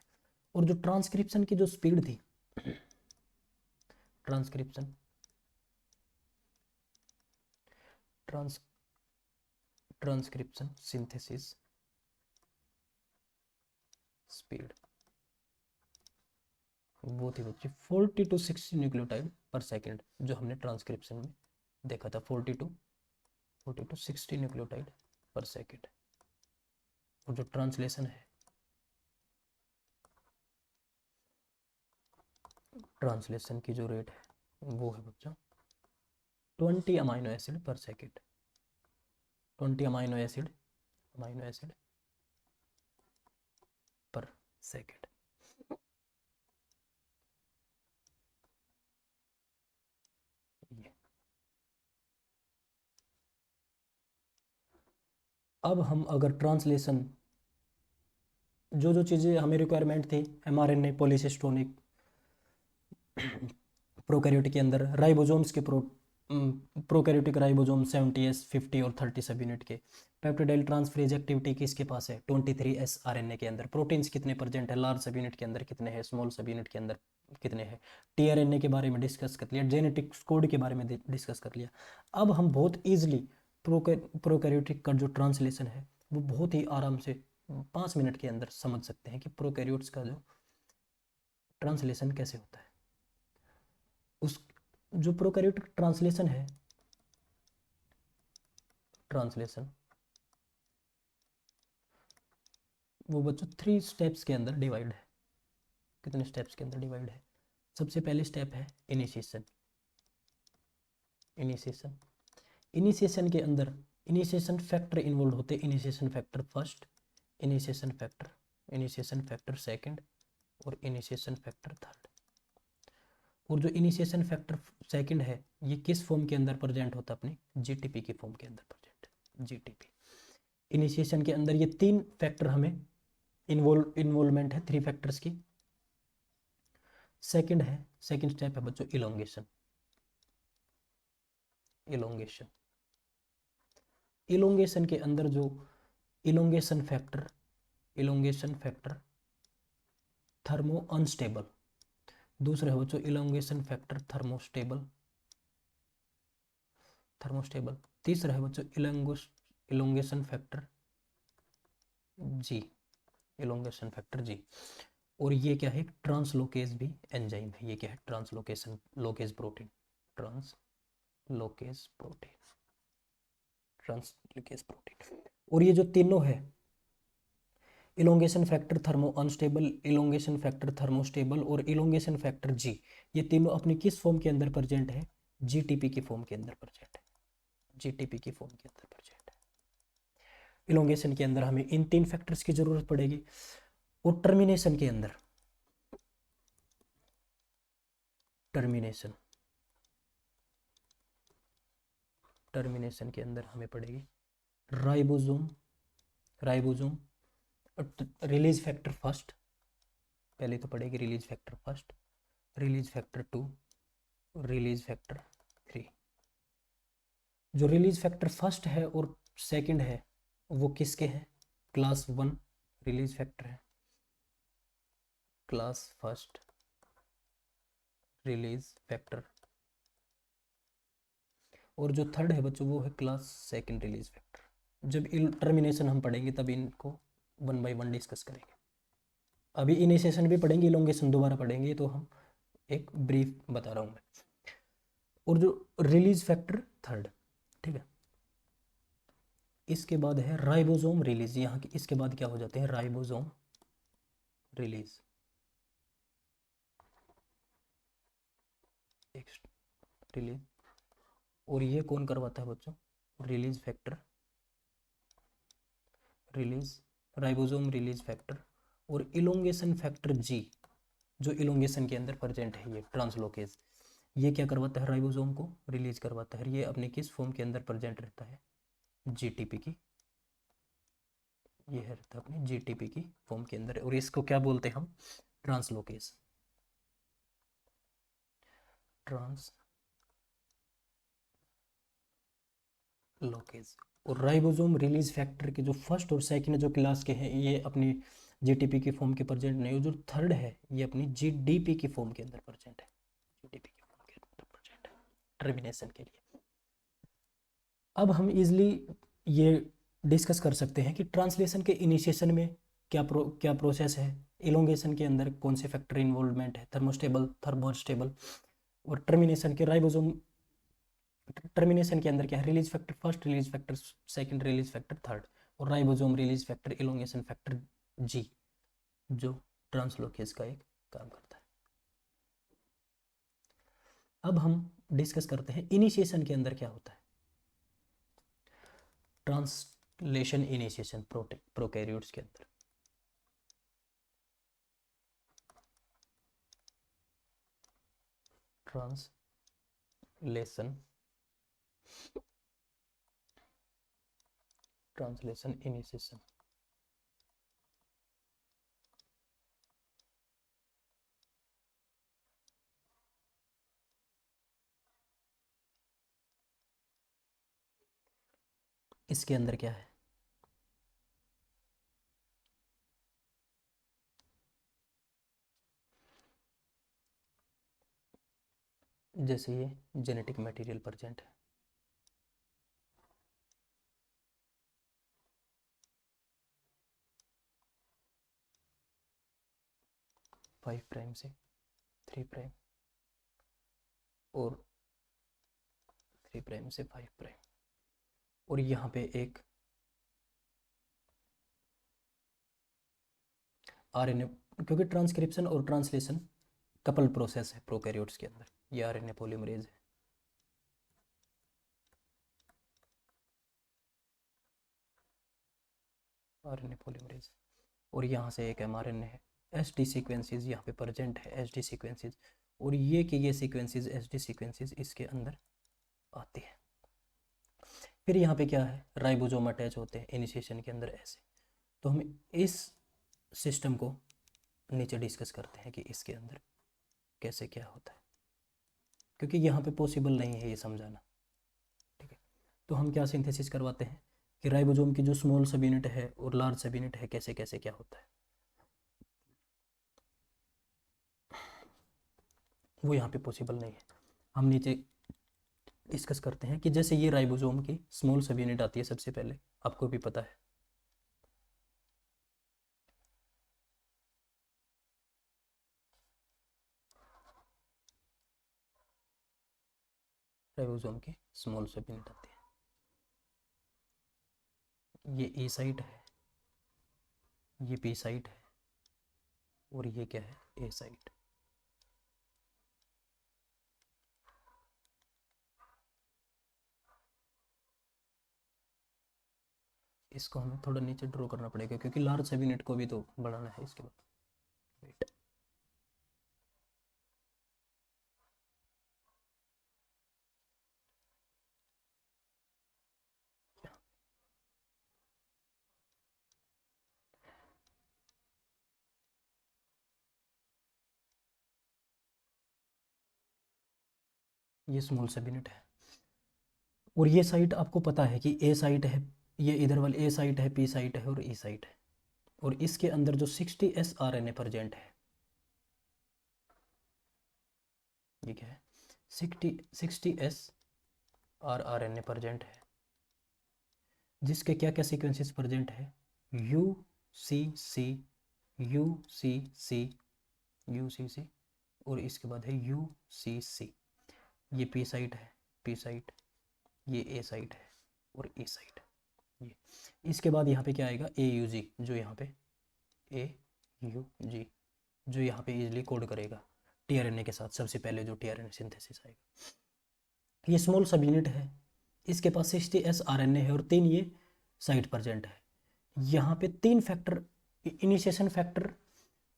और जो ट्रांसक्रिप्शन की जो स्पीड थी, ट्रांसक्रिप्शन सिंथेसिस स्पीड वो थी बच्चे 40 to 60 न्यूक्लियोटाइड पर सेकेंड, जो हमने ट्रांसक्रिप्शन में देखा था 40 to 60 न्यूक्लियोटाइड पर सेकेंड। और जो ट्रांसलेशन है, ट्रांसलेशन की जो रेट है वो है बच्चों 20 अमाइनो एसिड पर सेकेंड। 20 अमाइनो एसिड पर सेकेंड। अब हम अगर ट्रांसलेशन जो जो चीज़ें हमें रिक्वायरमेंट थी, mRNA पॉलीसिस्टोनिक प्रोकैरियोटिक के अंदर, राइबोसोम्स के प्रोकैरियोटिक राइबोसोम 70S 50 और 30 सब यूनिट के, पेप्टिडाइल ट्रांसफरेज एक्टिविटी किसके पास है? 23S RNA के अंदर। प्रोटीन्स कितने प्रेजेंट है? लार्ज सब यूनिट के अंदर कितने हैं, स्मॉल सब यूनिट के अंदर कितने हैं? tRNA के बारे में डिस्कस कर लिया, जेनेटिक कोड के बारे में डिस्कस कर लिया। अब हम बहुत ईजिली प्रोकैरियोटिक का जो ट्रांसलेशन है वो बहुत ही आराम से 5 मिनट के अंदर समझ सकते हैं कि प्रोकैरियोट्स का जो ट्रांसलेशन कैसे होता है। जो प्रोकैरियोटिक ट्रांसलेशन है, ट्रांसलेशन वो बच्चों 3 स्टेप्स के अंदर डिवाइड है। कितने स्टेप्स के अंदर डिवाइड है? सबसे पहले स्टेप है इनिशिएशन। इनिशिएशन इनिशिएशन के अंदर इनिशिएशन फैक्टर इन्वॉल्व होते हैं। Initiation factor first, initiation factor second और इनिशिएशन फैक्टर थर्ड। और जो इनिशिएशन फैक्टर सेकंड है ये किस फॉर्म के अंदर प्रेजेंट होता है? अपने जीटीपी की फॉर्म के अंदर प्रेजेंट है। जीटीपी इनिशिएशन के अंदर ये 3 फैक्टर हमें इन्वॉल्वमेंट है 3 फैक्टर्स की। सेकंड स्टेप है बच्चों इलोंगेशन। इलोंगेशन के अंदर जो इलोंगेशन फैक्टर थर्मो अनस्टेबल। दूसरा है बच्चों इलोंगेशन फैक्टर थर्मोस्टेबल। तीसरा है बच्चों इलोंगेशन फैक्टर जी। और ये क्या है? ट्रांसलोकेज भी एंजाइम है। ये क्या है? Translocase protein. और ये जो तीनों है elongation factor thermo unstable, elongation factor thermostable और इलोंगेशन फैक्टर जी, ये तीनों अपनी किस फॉर्म के अंदर प्रेजेंट है? जीटीपी की फॉर्म के अंदर प्रेजेंट है। इलोंगेशन के अंदर हमें इन 3 फैक्टर्स की जरूरत पड़ेगी। और टर्मिनेशन के अंदर टर्मिनेशन के अंदर हमें पड़ेगी राइबोसोम रिलीज फैक्टर फर्स्ट। पहले तो पड़ेगी release factor first, release factor 2, release factor 3। जो रिलीज फैक्टर फर्स्ट है और सेकंड है वो किसके हैं? क्लास 1 रिलीज फैक्टर है, क्लास फर्स्ट रिलीज फैक्टर। और जो थर्ड है बच्चों वो है क्लास सेकंड रिलीज फैक्टर। जब टर्मिनेशन हम पढ़ेंगे तब इनको 1 बाय 1 डिस्कस करेंगे। अभी इनिशिएशन भी पढ़ेंगे, इलोंगेशन दोबारा पढ़ेंगे, तो हम एक ब्रीफ बता रहा हूँ मैं। और जो रिलीज फैक्टर थर्ड, ठीक है, इसके बाद है राइबोसोम रिलीज। यहाँ की इसके बाद क्या हो जाते हैं? Ribosome release. रिलीज और ये कौन करवाता है बच्चों? Release factor, ribosome release factor और इलोंगेशन फैक्टर जी, जो इलोंगेशन के अंदर प्रेजेंट है, ये ट्रांसलोकेज, ये क्या करवाता है? राइबोसोम को रिलीज करवाता है। ये अपने किस फॉर्म के अंदर प्रेजेंट रहता है? जीटीपी की। ये है रहता है अपने जीटीपी की फॉर्म के अंदर। और इसको क्या बोलते हैं हम? ट्रांसलोकेज। और राइबोसोम रिलीज फैक्टर के जो फर्स्ट और सेकंड जो क्लास के हैं ये अपनी जीटीपी की फॉर्म के प्रेजेंट नहीं। जो थर्ड है ये अपनी जीडीपी की फॉर्म के अंदर प्रेजेंट है। जीडीपी की फॉर्म के अंदर प्रेजेंट है टर्मिनेशन के लिए। अब हम इजिली ये डिस्कस कर सकते हैं कि ट्रांसलेशन के इनिशिएशन में क्या प्रोसेस है, इलोंगेशन के अंदर कौन से फैक्टर इन्वॉल्वमेंट है, थर्मोस्टेबल। और टर्मिनेशन के टर्मिनेशन के अंदर क्या है? Release factor first, release factor second, release factor third और ribosome release factor, elongation factor G, जो ट्रांसलोकेज का एक काम करता है। अब हम डिस्कस करते हैं इनिशिएशन के अंदर क्या होता है। ट्रांसलेशन इनिशिएशन प्रोकैरियोट्स के अंदर ट्रांसलेशन इनिशिएशन इसके अंदर क्या है? जैसे ये जेनेटिक मटेरियल प्रेजेंट है, 5 प्राइम से 3 प्राइम, और 3 प्राइम से 5 प्राइम, और यहाँ पे एक आरएनए, क्योंकि ट्रांसक्रिप्शन और ट्रांसलेशन कपल प्रोसेस है प्रोकैरियोट्स के अंदर, ये आरएनए पॉलीमरेज है। आरएनए पॉलीमरेज, और यहाँ से एक एमआरएनए है। एसडी सीक्वेंसेस यहाँ पे प्रेजेंट है, एसडी सीक्वेंसेस, और ये सीक्वेंसेस एसडी सीक्वेंसेस इसके अंदर आते हैं। फिर यहाँ पे क्या है, राइबोसोम अटैच होते हैं इनिशिएशन के अंदर ऐसे। तो हम इस सिस्टम को नीचे डिस्कस करते हैं कि इसके अंदर कैसे क्या होता है, क्योंकि यहाँ पे पॉसिबल नहीं है ये समझाना, ठीक है। तो हम क्या सिंथेसिस करवाते हैं कि राइबोसोम की जो स्मॉल सब यूनिट है और लार्ज सब यूनिट है कैसे कैसे क्या होता है, वो यहाँ पे पॉसिबल नहीं है। हम नीचे डिस्कस करते हैं कि जैसे ये राइबोसोम की स्मॉल सब यूनिट आती है सबसे पहले, आपको भी पता है, राइबोसोम की स्मॉल सब यूनिट आती है। ये ए साइट है, ये पी साइट है, और ये क्या है, ए साइट। इसको हमें थोड़ा नीचे ड्रॉ करना पड़ेगा क्योंकि लार्ज सब यूनिट को भी तो बढ़ाना है इसके बाद। वेट, ये स्मॉल सब यूनिट है, और ये साइट आपको पता है कि ए साइट है, ये इधर वाली ए साइट है, पी साइट है और ई साइट है, और इसके अंदर जो 60S RNA प्रेजेंट है, ये क्या है, 60S RNA प्रेजेंट है, जिसके क्या क्या सीक्वेंसेस प्रेजेंट है, UCC, UCC, UCC, और इसके बाद है UCC। ये पी साइट है, पी साइट, ये ए साइट है और ए साइट ये। इसके बाद यहाँ पे क्या आएगा, AUG, जो यहाँ पे AUG, जो यहाँ पे इजीली कोड करेगा टीआरएनए के साथ, सबसे पहले जो टीआरएनए सिंथेसिस आएगा। ये स्मॉल सब यूनिट है, इसके पास 60S RNA है और 3 ये साइट प्रेजेंट है। यहाँ पे 3 factor, initiation factor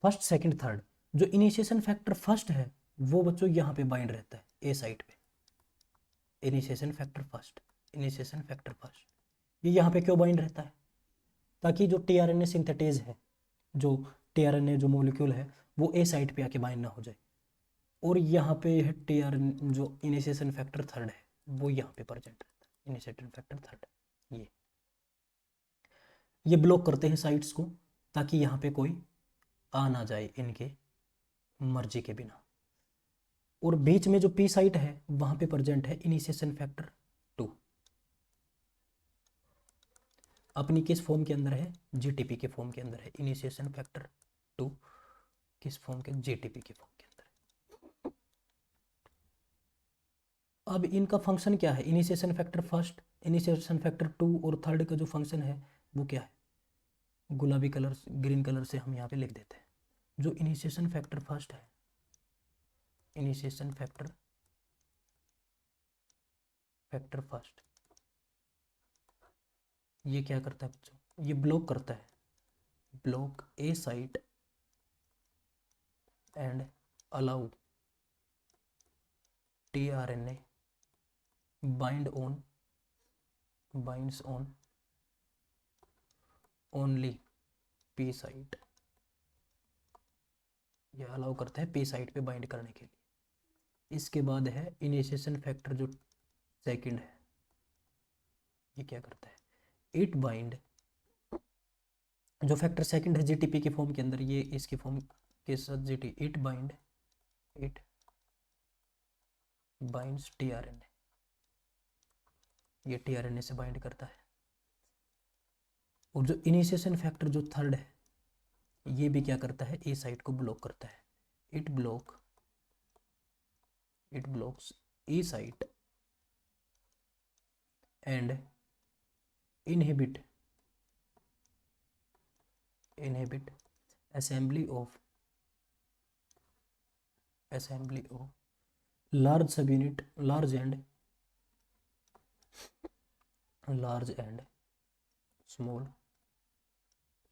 first second third. जो इनिशिएशन फैक्टर फर्स्ट है वो बच्चों यहाँ पे बाइंड रहता है ए साइट पे, initiation factor first, initiation factor first, ये यहाँ पे क्यों बाइंड रहता है, ताकि जो टीआरएनए सिंथेटेज है, जो टीआरएनए जो मॉलिक्यूल है वो ए साइट पे आके बाइंड ना हो जाए। और यहाँ पे है टीआरएनए जो इनिशिएशन फैक्टर थर्ड है वो यहाँ पे प्रेजेंट रहता है, इनिशिएशन फैक्टर थर्ड। ये ब्लॉक करते हैं साइट्स को ताकि यहाँ पे कोई आ ना जाए इनके मर्जी के बिना। और बीच में जो पी साइट है वहां पे प्रेजेंट है इनिशिएशन फैक्टर 2, अपनी किस फॉर्म के अंदर है, जीटीपी के फॉर्म के अंदर है। इनिशिएशन फैक्टर 2 किस फॉर्म के, जीटीपी के फॉर्म के अंदर है। अब इनका फंक्शन क्या है, initiation factor first, initiation factor 2 और थर्ड का जो फंक्शन है वो क्या है, गुलाबी कलर ग्रीन कलर से हम यहाँ पे लिख देते हैं। जो इनिशिएशन फैक्टर फर्स्ट है, इनिशिएशन फैक्टर फर्स्ट, ये क्या करता है बच्चों, ये ब्लॉक करता है, block A site and allow tRNA binds on only P site. ये अलाउ करता है पी साइट पे बाइंड करने के लिए। इसके बाद है इनिशिएशन फैक्टर जो सेकंड है, ये क्या करता है, इट बाइंड, जो फैक्टर सेकंड है जीटीपी के फॉर्म के अंदर, ये इसके फॉर्म के साथ जीटी, इट बाइंड्स टीआरएनए, ये टीआरएनए से बाइंड करता है। और जो इनिशिएशन फैक्टर जो थर्ड है ये भी क्या करता है, ए साइट को ब्लॉक करता है। It blocks A site and inhibit assembly of large subunit, large and small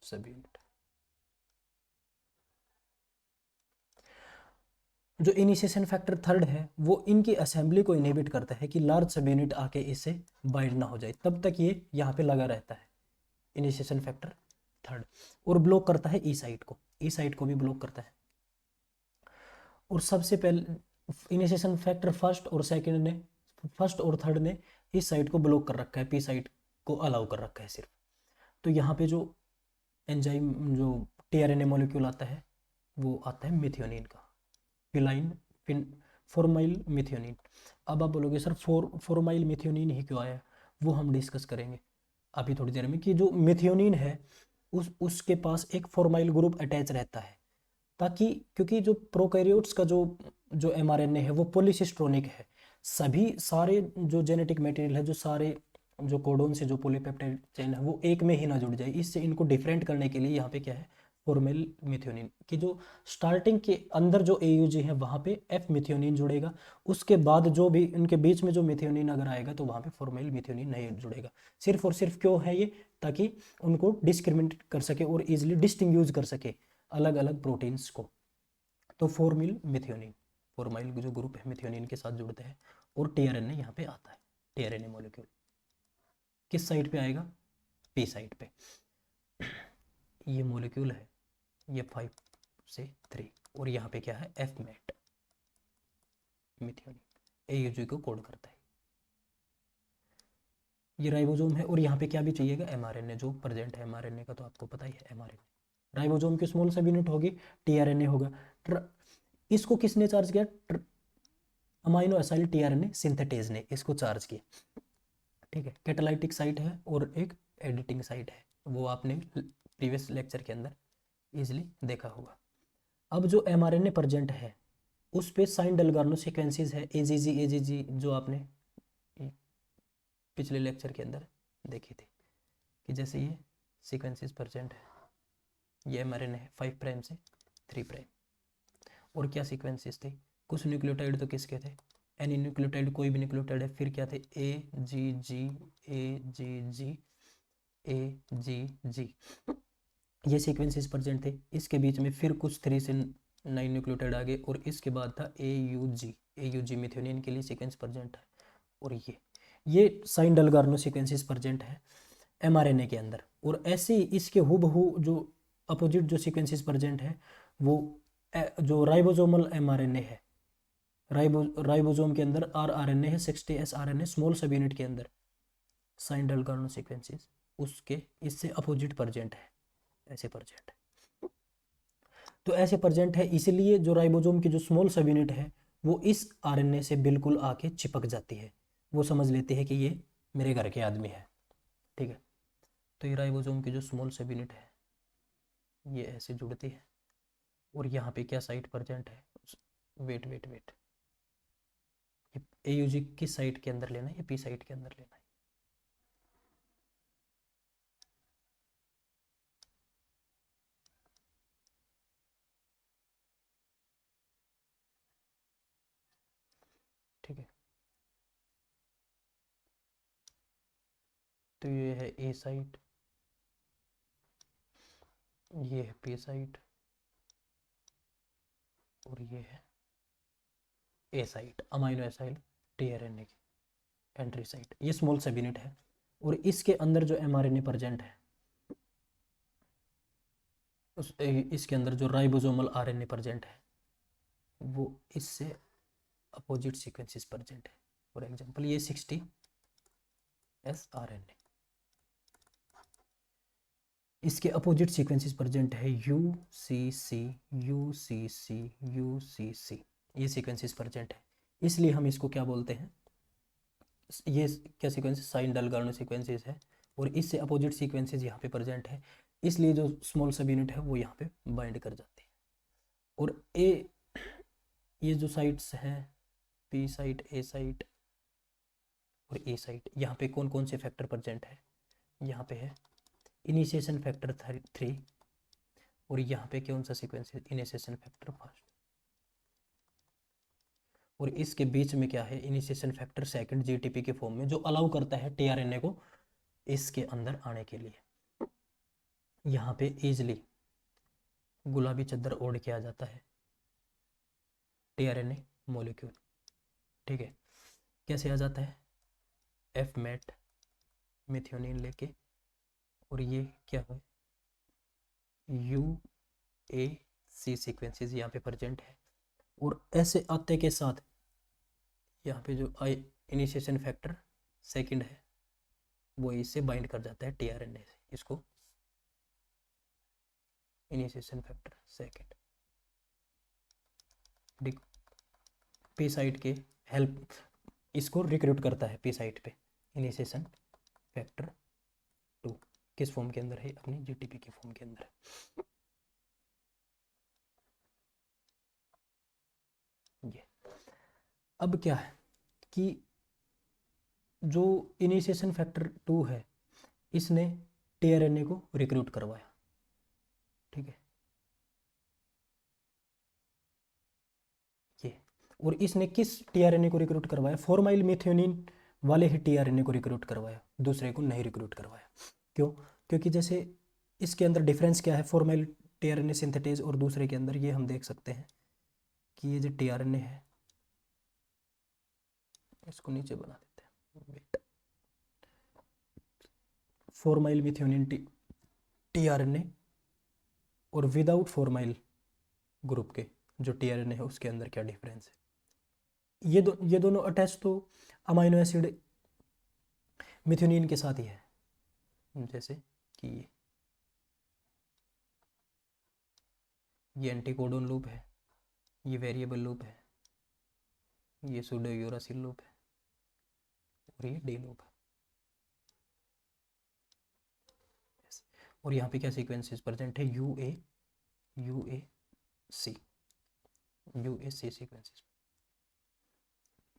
subunit। जो इनिशिएशन फैक्टर थर्ड है वो इनकी असेंबली को इनहिबिट करता है कि लार्ज सब यूनिट आके इससे बाइंड ना हो जाए, तब तक ये यहाँ पे लगा रहता है इनिशिएशन फैक्टर थर्ड, और ब्लॉक करता है ई साइट को भी ब्लॉक करता है। और सबसे पहले इनिशिएशन फैक्टर फर्स्ट और थर्ड ने इस साइट को ब्लॉक कर रखा है, पी साइट को अलाउ कर रखा है सिर्फ। तो यहाँ पे जो एंजाइम जो टीआरएनए मॉलिक्यूल आता है वो आता है मिथियोनिन का, फॉर्माइल मिथियोनिन। अब आप बोलोगे सर फॉर्माइल मिथियोनिन ही क्यों आया, वो हम डिस्कस करेंगे अभी थोड़ी देर में कि जो मिथियोनिन है उसके पास एक फॉर्माइल ग्रुप अटैच रहता है, ताकि क्योंकि जो प्रोकैरियोट्स का जो एमआरएनए है वो पॉलीसिस्ट्रोनिक है, सभी सारे जो जेनेटिक मटेरियल है, जो सारे जो कोडोन से जो पॉलीपेप्टाइड चेन है वो एक में ही ना जुड़ जाए, इससे इनको डिफरेंट करने के लिए यहाँ पे क्या है फॉर्मेल मिथियोनिन की जो स्टार्टिंग के अंदर जो एयूजी है वहाँ पे एफ मिथियोनिन जुड़ेगा, उसके बाद जो भी उनके बीच में जो मिथियोनिन अगर आएगा तो वहाँ पे फॉर्मेल मिथियोनिन नहीं जुड़ेगा। सिर्फ और सिर्फ क्यों है ये, ताकि उनको डिस्क्रिमिनेट कर सके और इजिली डिस्टिंग्विश कर सके अलग अलग प्रोटीन्स को। तो फॉर्मिल मिथियोनिन, फॉर्माइल जो ग्रुप है मिथियोनिन के साथ जुड़ते हैं, और टीआरएनए यहाँ पे आता है। टीआरएनए मॉलिक्यूल किस साइड पे आएगा, पी साइड पे। ये मॉलिक्यूल है ये 5 से 3, और यहाँ पे क्या है एफ मेट मिथियोनिन, एयूजी को कोड करता है। ये राइबोसोम है, और यहाँ पे क्या भी चाहिएगा एमआरएनए जो प्रेजेंट है, एमआरएनए का तो आपको पता ही है, एमआरएनए राइबोसोम की स्मॉल सब यूनिट होगी, टीआरएनए होगा। इसको किसने चार्ज किया, अमाइनो एसाइल टीआरएनए सिंथेटेज ने इसको चार्ज किया, ठीक है। कैटालाइटिक साइट है और एक एडिटिंग साइट है, वो आपने प्रीवियस लेक्चर के अंदर इजिली देखा होगा। अब जो एमआरएनए प्रेजेंट है उस पे साइन डेल्गार्नो सीक्वेंसेस है, एजीजी जो आपने पिछले लेक्चर के अंदर देखी थी कि जैसे ये सीक्वेंसेस प्रेजेंट है, ये एमआरएनए है 5 प्राइम से 3 प्राइम। और क्या सीक्वेंसेस थे, कुछ न्यूक्लियोटाइड तो किसके थे, एनी न्यूक्लियोटाइड कोई भी न्यूक्लियोटाइड है, फिर क्या थे ए जी जी ए जी जी ए जी जी, ये सीक्वेंसेस प्रेजेंट थे। इसके बीच में फिर कुछ 3 से 9 न्यूक्लियोटाइड आ गए, और इसके बाद था एयूजी मिथियोनिन के लिए सीक्वेंस प्रेजेंट है। और ये साइन डेल्गार्नो सीक्वेंसेस प्रेजेंट है एमआरएनए के अंदर। और ऐसे ही इसके हुबहू जो अपोजिट जो सीक्वेंसेस प्रेजेंट है वो जो राइबोसोमल एमआरएनए है, राइबोसोम के अंदर आरआरएनए है 60S आरएनए स्मॉल सब यूनिट के अंदर, साइन डेल्गार्नो सीक्वेंसेस उसके इससे अपोजिट प्रेजेंट है, ऐसे प्रेजेंट है। तो ऐसे प्रेजेंट है, इसलिए जो राइबोसोम की जो स्मॉल सब यूनिट है वो इस आरएनए से बिल्कुल आके चिपक जाती है, वो समझ लेते हैं कि ये मेरे घर के आदमी है, ठीक है। तो ये राइबोसोम की जो स्मॉल सब यूनिट है ये ऐसे जुड़ती है, और यहाँ पे क्या साइट प्रेजेंट है, वेट एयूजी किस साइट के अंदर लेना है, ये पी साइट के अंदर लेना है। ठीक है, तो ये है ए साइट, ये है पी साइट, और ये है ए साइट अमाइनो एसाइल टीआरएनए की एंट्री साइट, ये स्मॉल सब यूनिट है। और इसके अंदर जो एमआरएनए प्रेजेंट है इसके अंदर जो राइबोसोमल आरएनए प्रेजेंट है वो इससे अपोजिट सीक्वेंसेस प्रेजेंट है। फॉर एग्जांपल ये 60S आरएनए, इसके अपोजिट सीक्वेंसेस प्रेजेंट है UCC UCC UCC, ये सीक्वेंसेस प्रेजेंट है। इसलिए हम इसको क्या बोलते हैं, ये क्या सीक्वेंस साइन डेल्गार्नो सीक्वेंसेस है, और इससे अपोजिट सीक्वेंसेस यहाँ पे प्रेजेंट है, इसलिए जो स्मॉल सब यूनिट है वो यहाँ पे बाइंड कर जाती है। और ये जो साइट्स हैं पी साइट ए साइट और ए साइट। यहाँ पे कौन कौन से फैक्टर प्रेजेंट है, यहाँ पे है इनिशिएशन फैक्टर 3 और यहाँ पे कौन सा सीक्वेंस है, इनिशिएशन फैक्टर फर्स्ट, और इसके बीच में क्या है, इनिशिएशन फैक्टर सेकंड जीटीपी के फॉर्म में, जो अलाउ करता है टीआरएनए को इसके अंदर आने के लिए। यहाँ पे इजिली गुलाबी चद्दर ओढ़ के आ जाता है टीआरएनए मॉलिक्यूल, ठीक है। कैसे आ जाता है, एफ मेट मिथ्योनिन लेके, और ये क्या है, यू ए सी सीक्वेंसेस यहाँ पे प्रेजेंट है, और ऐसे आते के साथ यहाँ पे जो आई इनिशिएशन फैक्टर सेकंड है वो इससे बाइंड कर जाता है टीआरएनए से, इसको initiation factor second P site के हेल्प इसको रिक्रूट करता है पी साइट पे, इनिशिएशन फैक्टर 2 किस फॉर्म के अंदर है, अपनी जीटीपी के फॉर्म के अंदर है। ये अब क्या है कि जो इनिशिएशन फैक्टर 2 है इसने टीआरएनए को रिक्रूट करवाया, ठीक है, ये, और इसने किस टीआरएनए को रिक्रूट करवाया, फॉर्माइल मिथ्योनिन वाले ही टीआरएनए को रिक्रूट करवाया, दूसरे को नहीं रिक्रूट करवाया। क्यों, क्योंकि जैसे इसके अंदर डिफरेंस क्या है फॉर्माइल टीआरएनए सिंथेटेज और दूसरे के अंदर, ये हम देख सकते हैं कि ये जो टीआरएनए है, इसको नीचे बना देते हैं, फॉर्माइल मिथ्योनिन टीआरएनए और विदाउट फॉर्माइल ग्रुप के जो टीआरएनए है उसके अंदर क्या डिफरेंस है। ये दोनों अटैच तो अमाइनो एसिड मिथ्योनिन के साथ ही है, जैसे कि ये एंटीकोडोन लूप है, ये वेरिएबल लूप है, ये सूडो यूरासिल लूप है और ये डी लूप है। और यहाँ पे क्या सीक्वेंसेस प्रेजेंट है, U A C sequences,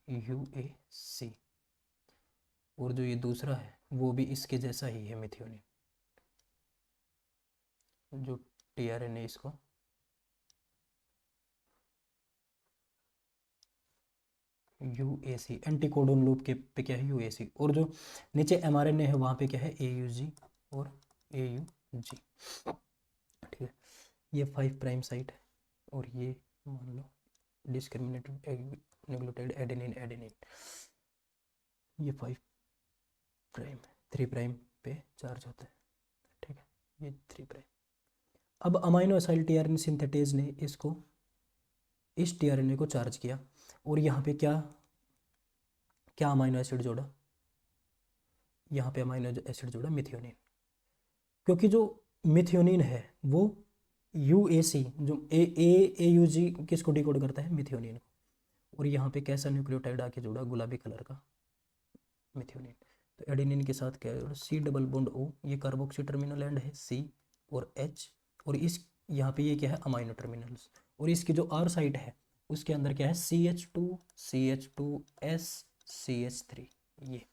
U A C, और जो ये दूसरा है वो भी इसके जैसा ही है मिथ्योनिन, जो टीआरएनए इसको यूएसी एंटीकोडोन लूप के पे क्या है यूएसी, और जो नीचे एमआरएनए है वहाँ पे क्या है एयूजी और एयूजी, ठीक है। ये 5 प्राइम साइट है और ये मान लो डिस्क्रिमिनेटेड न्यूक्लियोटाइड एडेनिन, ये 5 प्राइम 3 प्राइम पे चार्ज होता है, ठीक है, ये 3 प्राइम। अब अमाइनो एसिड टीआरएनए सिंथेटेज ने इसको इस टीआरएनए को चार्ज किया और यहाँ पे क्या क्या अमाइनो एसिड जोड़ा, यहाँ पे अमाइनो एसिड जोड़ा मिथ्योनिन, क्योंकि जो मिथ्योनिन है वो यूएसी जो एयूजी किसको डिकोड करता है, मिथ्योनिन को, और यहाँ पे कैसा न्यूक्लियोटाइड आके जोड़ा, गुलाबी कलर का मिथ्योनिन। तो एडेनिन के साथ क्या है, सी डबल बॉन्ड ओ, ये कार्बोक्सी टर्मिनल एंड है सी और एच, और इस यहाँ पे ये क्या है अमाइनो टर्मिनल्स, और इसकी जो आर साइट है उसके अंदर क्या है CH2 CH3, ये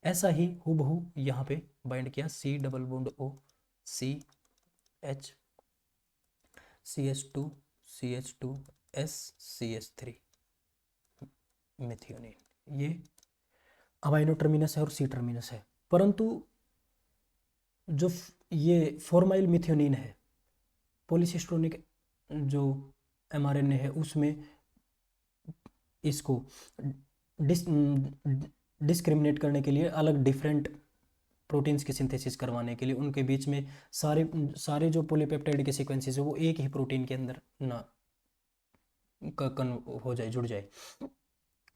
ऐसा ही हूबहू यहाँ पे बाइंड किया, C double bond O C H CH2 CH3 methionine, ये अमाइनो टर्मिनस है और सी टर्मिनस है। परंतु जो ये फॉर्माइल मिथ्योनिन है, पॉलीसिस्टोनिक जो एमआरएनए है उसमें इसको डिस्क्रिमिनेट करने के लिए अलग डिफरेंट प्रोटीन्स की सिंथेसिस करवाने के लिए उनके बीच में सारे जो पॉलीपेप्टाइड के सीक्वेंसेस है वो एक ही प्रोटीन के अंदर ना हो जाए, जुड़ जाए।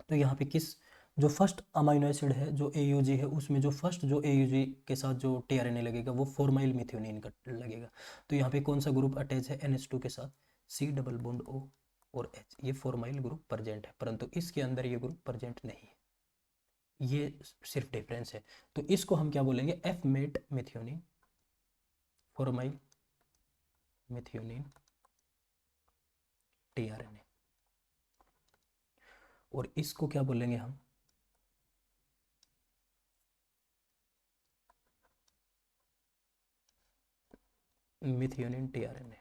तो यहाँ पे किस जो फर्स्ट अमाइनो एसिड है जो एयूजी है उसमें जो फर्स्ट जो एयूजी के साथ जो टीआरएनए लगेगा वो फॉर्माइल मिथ्योनिन का लगेगा। तो यहाँ पे कौन सा ग्रुप अटैच है NH2 के साथ, सी डबल बॉन्ड O और H, ये फॉर्माइल ग्रुप प्रेजेंट है, परंतु इसके अंदर ये ग्रुप प्रेजेंट नहीं है, ये सिर्फ डिफरेंस है। तो इसको हम क्या बोलेंगे, F Met methionine, formyl methionine tRNA. और इसको क्या बोलेंगे हम, मिथियोनिन टीआरएनए।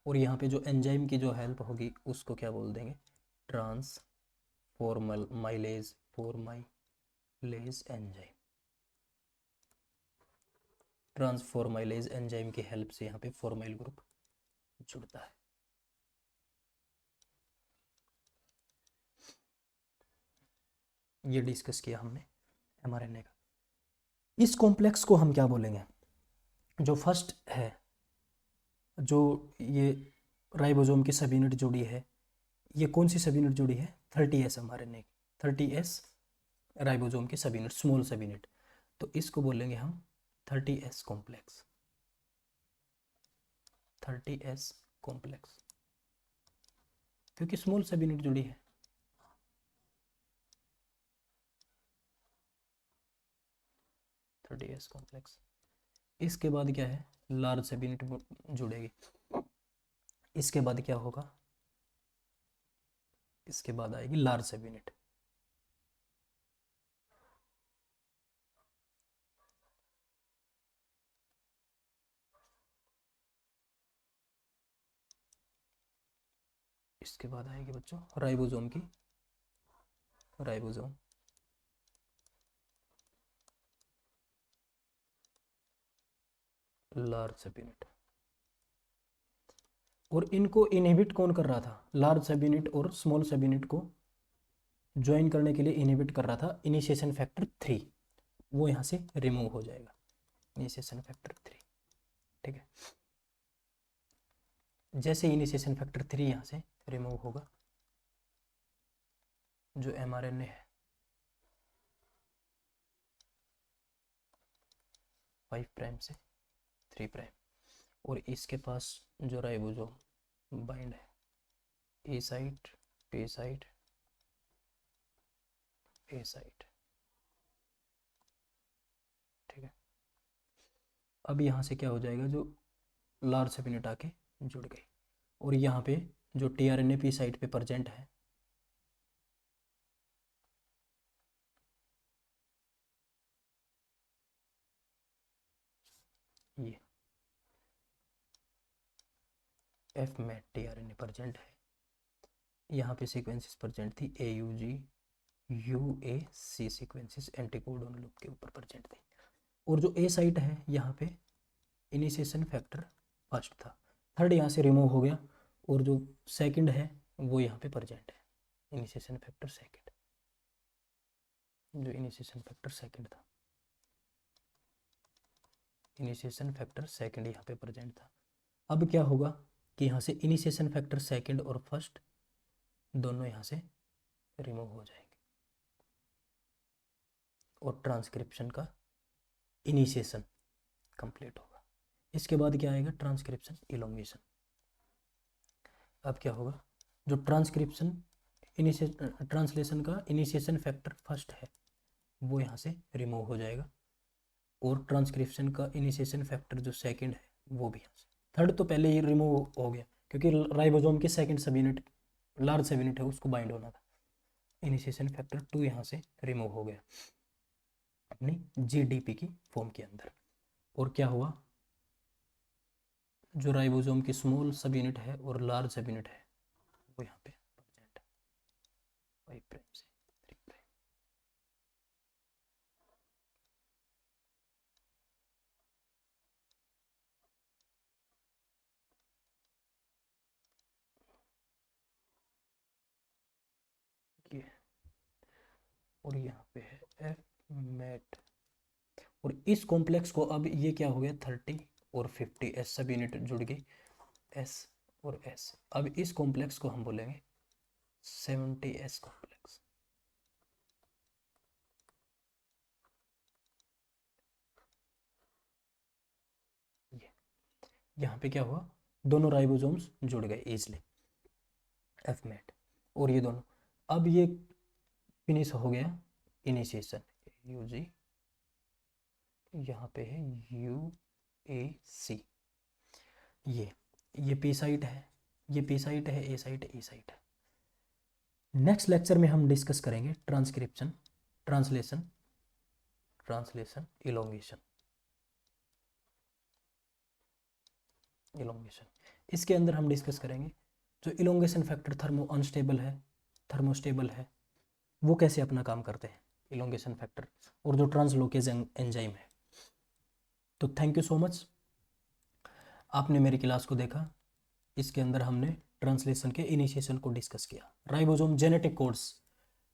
और यहाँ पे जो एंजाइम की जो हेल्प होगी उसको क्या बोल देंगे, ट्रांसफॉर्माइलेज एंजाइम। ट्रांसफॉर्माइलेज एंजाइम की हेल्प से यहाँ पे फॉर्माइल ग्रुप जुड़ता है। ये डिस्कस किया हमने एमआरएनए का। इस कॉम्प्लेक्स को हम क्या बोलेंगे, जो फर्स्ट है, जो ये राइबोसोम की सब यूनिट जोड़ी है, ये कौन सी सब यूनिट जोड़ी है, 30S एमआरएनए, 30S राइबोसोम की सब यूनिट, स्मॉल सब यूनिट, तो इसको बोलेंगे हम 30S कॉम्प्लेक्स, 30S कॉम्प्लेक्स, क्योंकि स्मॉल सब यूनिट जुड़ी है। S complex. इसके बाद क्या है, लार्ज सब यूनिट जुड़ेगी। इसके बाद क्या होगा, इसके बाद आएगी लार्ज सब यूनिट। इसके बाद आएगी बच्चों राइबोसोम की, राइबोसोम, लार्ज सब यूनिट। और इनको इनहिबिट कौन कर रहा था, लार्ज सब यूनिट और स्मॉल सब यूनिट को ज्वाइन करने के लिए इनहिबिट कर रहा था इनिशिएशन फैक्टर 3, वो यहाँ से रिमूव हो जाएगा, इनिशिएशन फैक्टर 3, ठीक है। जैसे इनिशिएशन फैक्टर 3 यहाँ से रिमूव होगा, जो एमआरएनए है 5 प्राइम से 3 प्राइम, और इसके पास जो राइबोसोम बाइंड है, ए साइट, पी साइट, ए साइट, ठीक है। अब यहाँ से क्या हो जाएगा, जो लार्ज सब यूनिट आके जुड़ गई, और यहाँ पे जो टीआरएनए पी साइट पे प्रेजेंट है, ये एफ में टीआरएनए प्रेजेंट है, यहाँ पे सीक्वेंसेस प्रेजेंट थी AUG UAC sequences anticodon loop के ऊपर प्रेजेंट थी, और जो ए साइट है यहाँ पे इनिशिएशन फैक्टर फर्स्ट था, थर्ड यहाँ से रिमूव हो गया, और जो सेकंड है वो यहाँ पे प्रेजेंट है, इनिशिएशन फैक्टर सेकंड, जो इनिशिएशन फैक्टर सेकंड था, इनिशिएशन फैक्टर सेकंड यहाँ पे प्रेजेंट था। अब क्या होगा कि यहाँ से इनिशिएशन फैक्टर सेकंड और फर्स्ट दोनों यहाँ से रिमूव हो जाएंगे, और ट्रांसक्रिप्शन का इनिशिएशन कंप्लीट होगा। इसके बाद क्या आएगा, ट्रांसक्रिप्शन इलोंगेशन। अब क्या होगा, जो ट्रांसक्रिप्शन ट्रांसलेशन का इनिशिएशन फैक्टर फर्स्ट है वो यहाँ से रिमूव हो जाएगा, और ट्रांसक्रिप्शन का इनिशिएशन फैक्टर जो सेकंड है वो भी यहाँ से, थर्ड तो पहले ही रिमूव हो गया क्योंकि राइबोसोम की सेकंड सब यूनिट, लार्ज सब यूनिट है, उसको बाइंड होना था, इनिशिएशन फैक्टर 2 यहाँ से रिमूव हो गया अपनी GDP की फॉर्म के अंदर। और क्या हुआ, जो राइबोसोम की स्मॉल सब यूनिट है और लार्ज सब यूनिट है वो यहाँ पे प्रेजेंट है 5 प्राइम से 3 प्राइम। ये और यहाँ पे है एफ मेट, और इस कॉम्प्लेक्स को अब ये क्या हो गया 30 और 50 एस सब यूनिट जुड़ गई, एस और एस। अब इस कॉम्प्लेक्स को हम बोलेंगे 70S कॉम्प्लेक्स। ये यहाँ पे क्या हुआ, दोनों राइबोसोम्स जुड़ गए इजली, एफ मेट और ये दोनों। अब ये फिनिश हो गया इनिशिएशन, यूजी यहाँ पे है ए सी, ये पी साइट है, ये पी साइट है, ए साइट है, ई साइट है। नेक्स्ट लेक्चर में हम डिस्कस करेंगे ट्रांसक्रिप्शन, ट्रांसलेशन, इलोंगेशन। इसके अंदर हम डिस्कस करेंगे जो इलोंगेशन फैक्टर थर्मोस्टेबल है, वो कैसे अपना काम करते हैं इलोंगेशन फैक्टर, और जो ट्रांसलोकेज एंजाइम है। तो थैंक यू सो मच, आपने मेरी क्लास को देखा। इसके अंदर हमने ट्रांसलेशन के इनिशिएशन को डिस्कस किया, राइबोसोम जेनेटिक कोड्स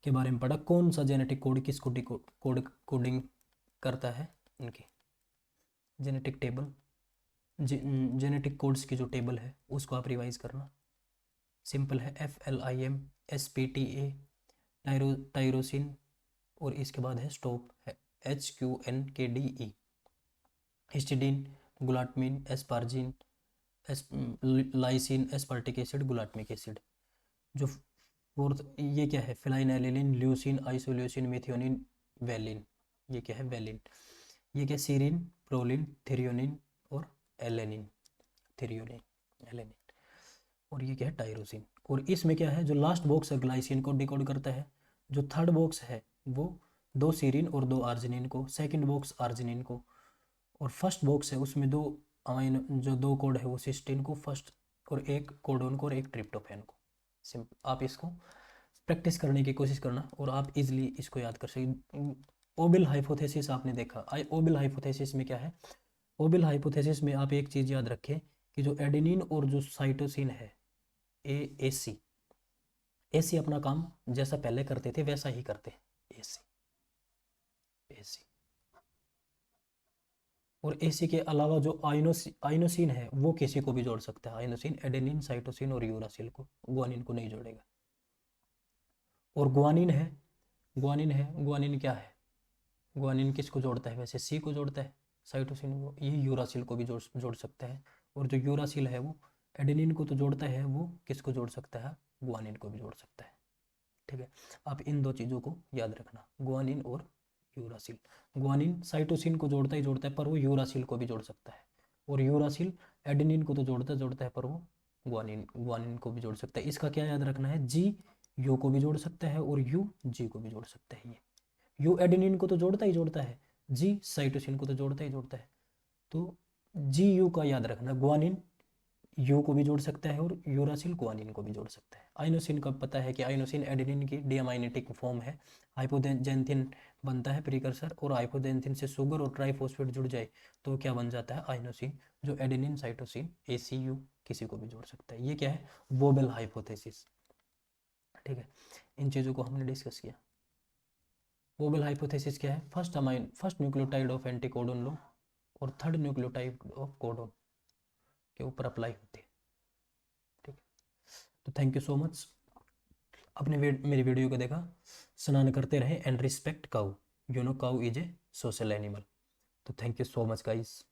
के बारे में पढ़ा, कौन सा जेनेटिक कोड किसको कोडिंग करता है, उनकी जेनेटिक टेबल, जेनेटिक कोड्स की जो टेबल है उसको आप रिवाइज करना। सिंपल है, FLIM SPTA टायरोसिन, और इसके बाद है स्टॉप है HQNKDE, histidine, glutamine, asparagine, lysine, aspartic acid, glutamic acid. जो फोर्थ ये क्या है, phenylalanine, leucine, isoleucine, methionine, valine. ये क्या है, वेलिन। ये क्या, सीरिन, प्रोलिन, थ्रियोनिन और एलेनिन, एलेनिन। और ये क्या है, टायरोसिन। और इसमें क्या है, जो लास्ट बॉक्स है ग्लाइसिन को डिकोड करता है, जो थर्ड बॉक्स है वो 2 सीरिन और 2 आर्जिनिन को, सेकंड बॉक्स आर्जिनिन को, और फर्स्ट बॉक्स है उसमें 2 अमाइनो, जो 2 कोड है वो सिस्टीन को फर्स्ट, और 1 कोडोन को और 1 ट्रिप्टोफैन को। सिंपल, आप इसको प्रैक्टिस करने की कोशिश करना और आप इजीली इसको याद कर सकें। ओबिल हाइपोथेसिस आपने देखा, ओबिल हाइपोथेसिस में क्या है, ओबिल हाइपोथेसिस में आप एक चीज़ याद रखें कि जो एडेनिन और जो साइटोसिन है, एसी अपना काम जैसा पहले करते थे वैसा ही करते हैं, एसी। और एसी के अलावा जो आइनोसिन है वो किसी को भी जोड़ सकता है, आइनोसिन, एडेनिन, साइटोसिन और यूरासिल को, ग्वानिन को नहीं जोड़ेगा। और ग्वानिन ग्वानिन क्या है, ग्वानिन किसको जोड़ता है, वैसे सी को जोड़ता है, साइटोसिन को, ये यूरासिल को भी जोड़ सकता है। और जो यूरासिल है वो एडेनिन को तो जोड़ता है, वो किसको जोड़ सकता है, ग्वानिन को भी जोड़ सकता है। ठीक है, आप इन 2 चीज़ों को याद रखना, ग्वानिन और यूरासिल। ग्वानिन साइटोसिन को जोड़ता है पर वो यूरासिल को भी जोड़ सकता है, और यूरासिल एडेनिन को तो जोड़ता है पर वो ग्वानिन को भी जोड़ सकता है। इसका क्या याद रखना है, जी यू को भी जोड़ सकता है और यू जी को भी जोड़ सकता है। ये यू एडेनिन को तो जोड़ता है, जी साइटोसिन को तो जोड़ता है। तो जी यू का याद रखना, ग्वानिन यू को भी जोड़ सकता है और यूरासिल ग्वानिन को भी जोड़ सकता है। आइनोसिन का पता है कि आइनोसिन एडेनिन की डीअमाइनेटिक फॉर्म है, हाइपोजेंथिन बनता है प्रीकर्सर, और हाइपोजेंथिन से शुगर और ट्राइफॉस्फेट जुड़ जाए तो क्या बन जाता है, आइनोसिन, जो एडेनिन, साइटोसिन, ACU किसी को भी जोड़ सकता है। ये क्या है, वोबेल हाइपोथेसिस। ठीक है, इन चीज़ों को हमने डिस्कस किया। वोबेल हाइपोथेसिस क्या है, फर्स्ट न्यूक्लियोटाइड ऑफ एंटीकोडोन लो और थर्ड न्यूक्लियोटाइड ऑफ कोडोन के ऊपर अप्लाई होती है। ठीक है, तो थैंक यू सो मच, आपने मेरी वीडियो को देखा। स्नान करते रहे and respect cow, cow is a social animal. तो thank you so much guys.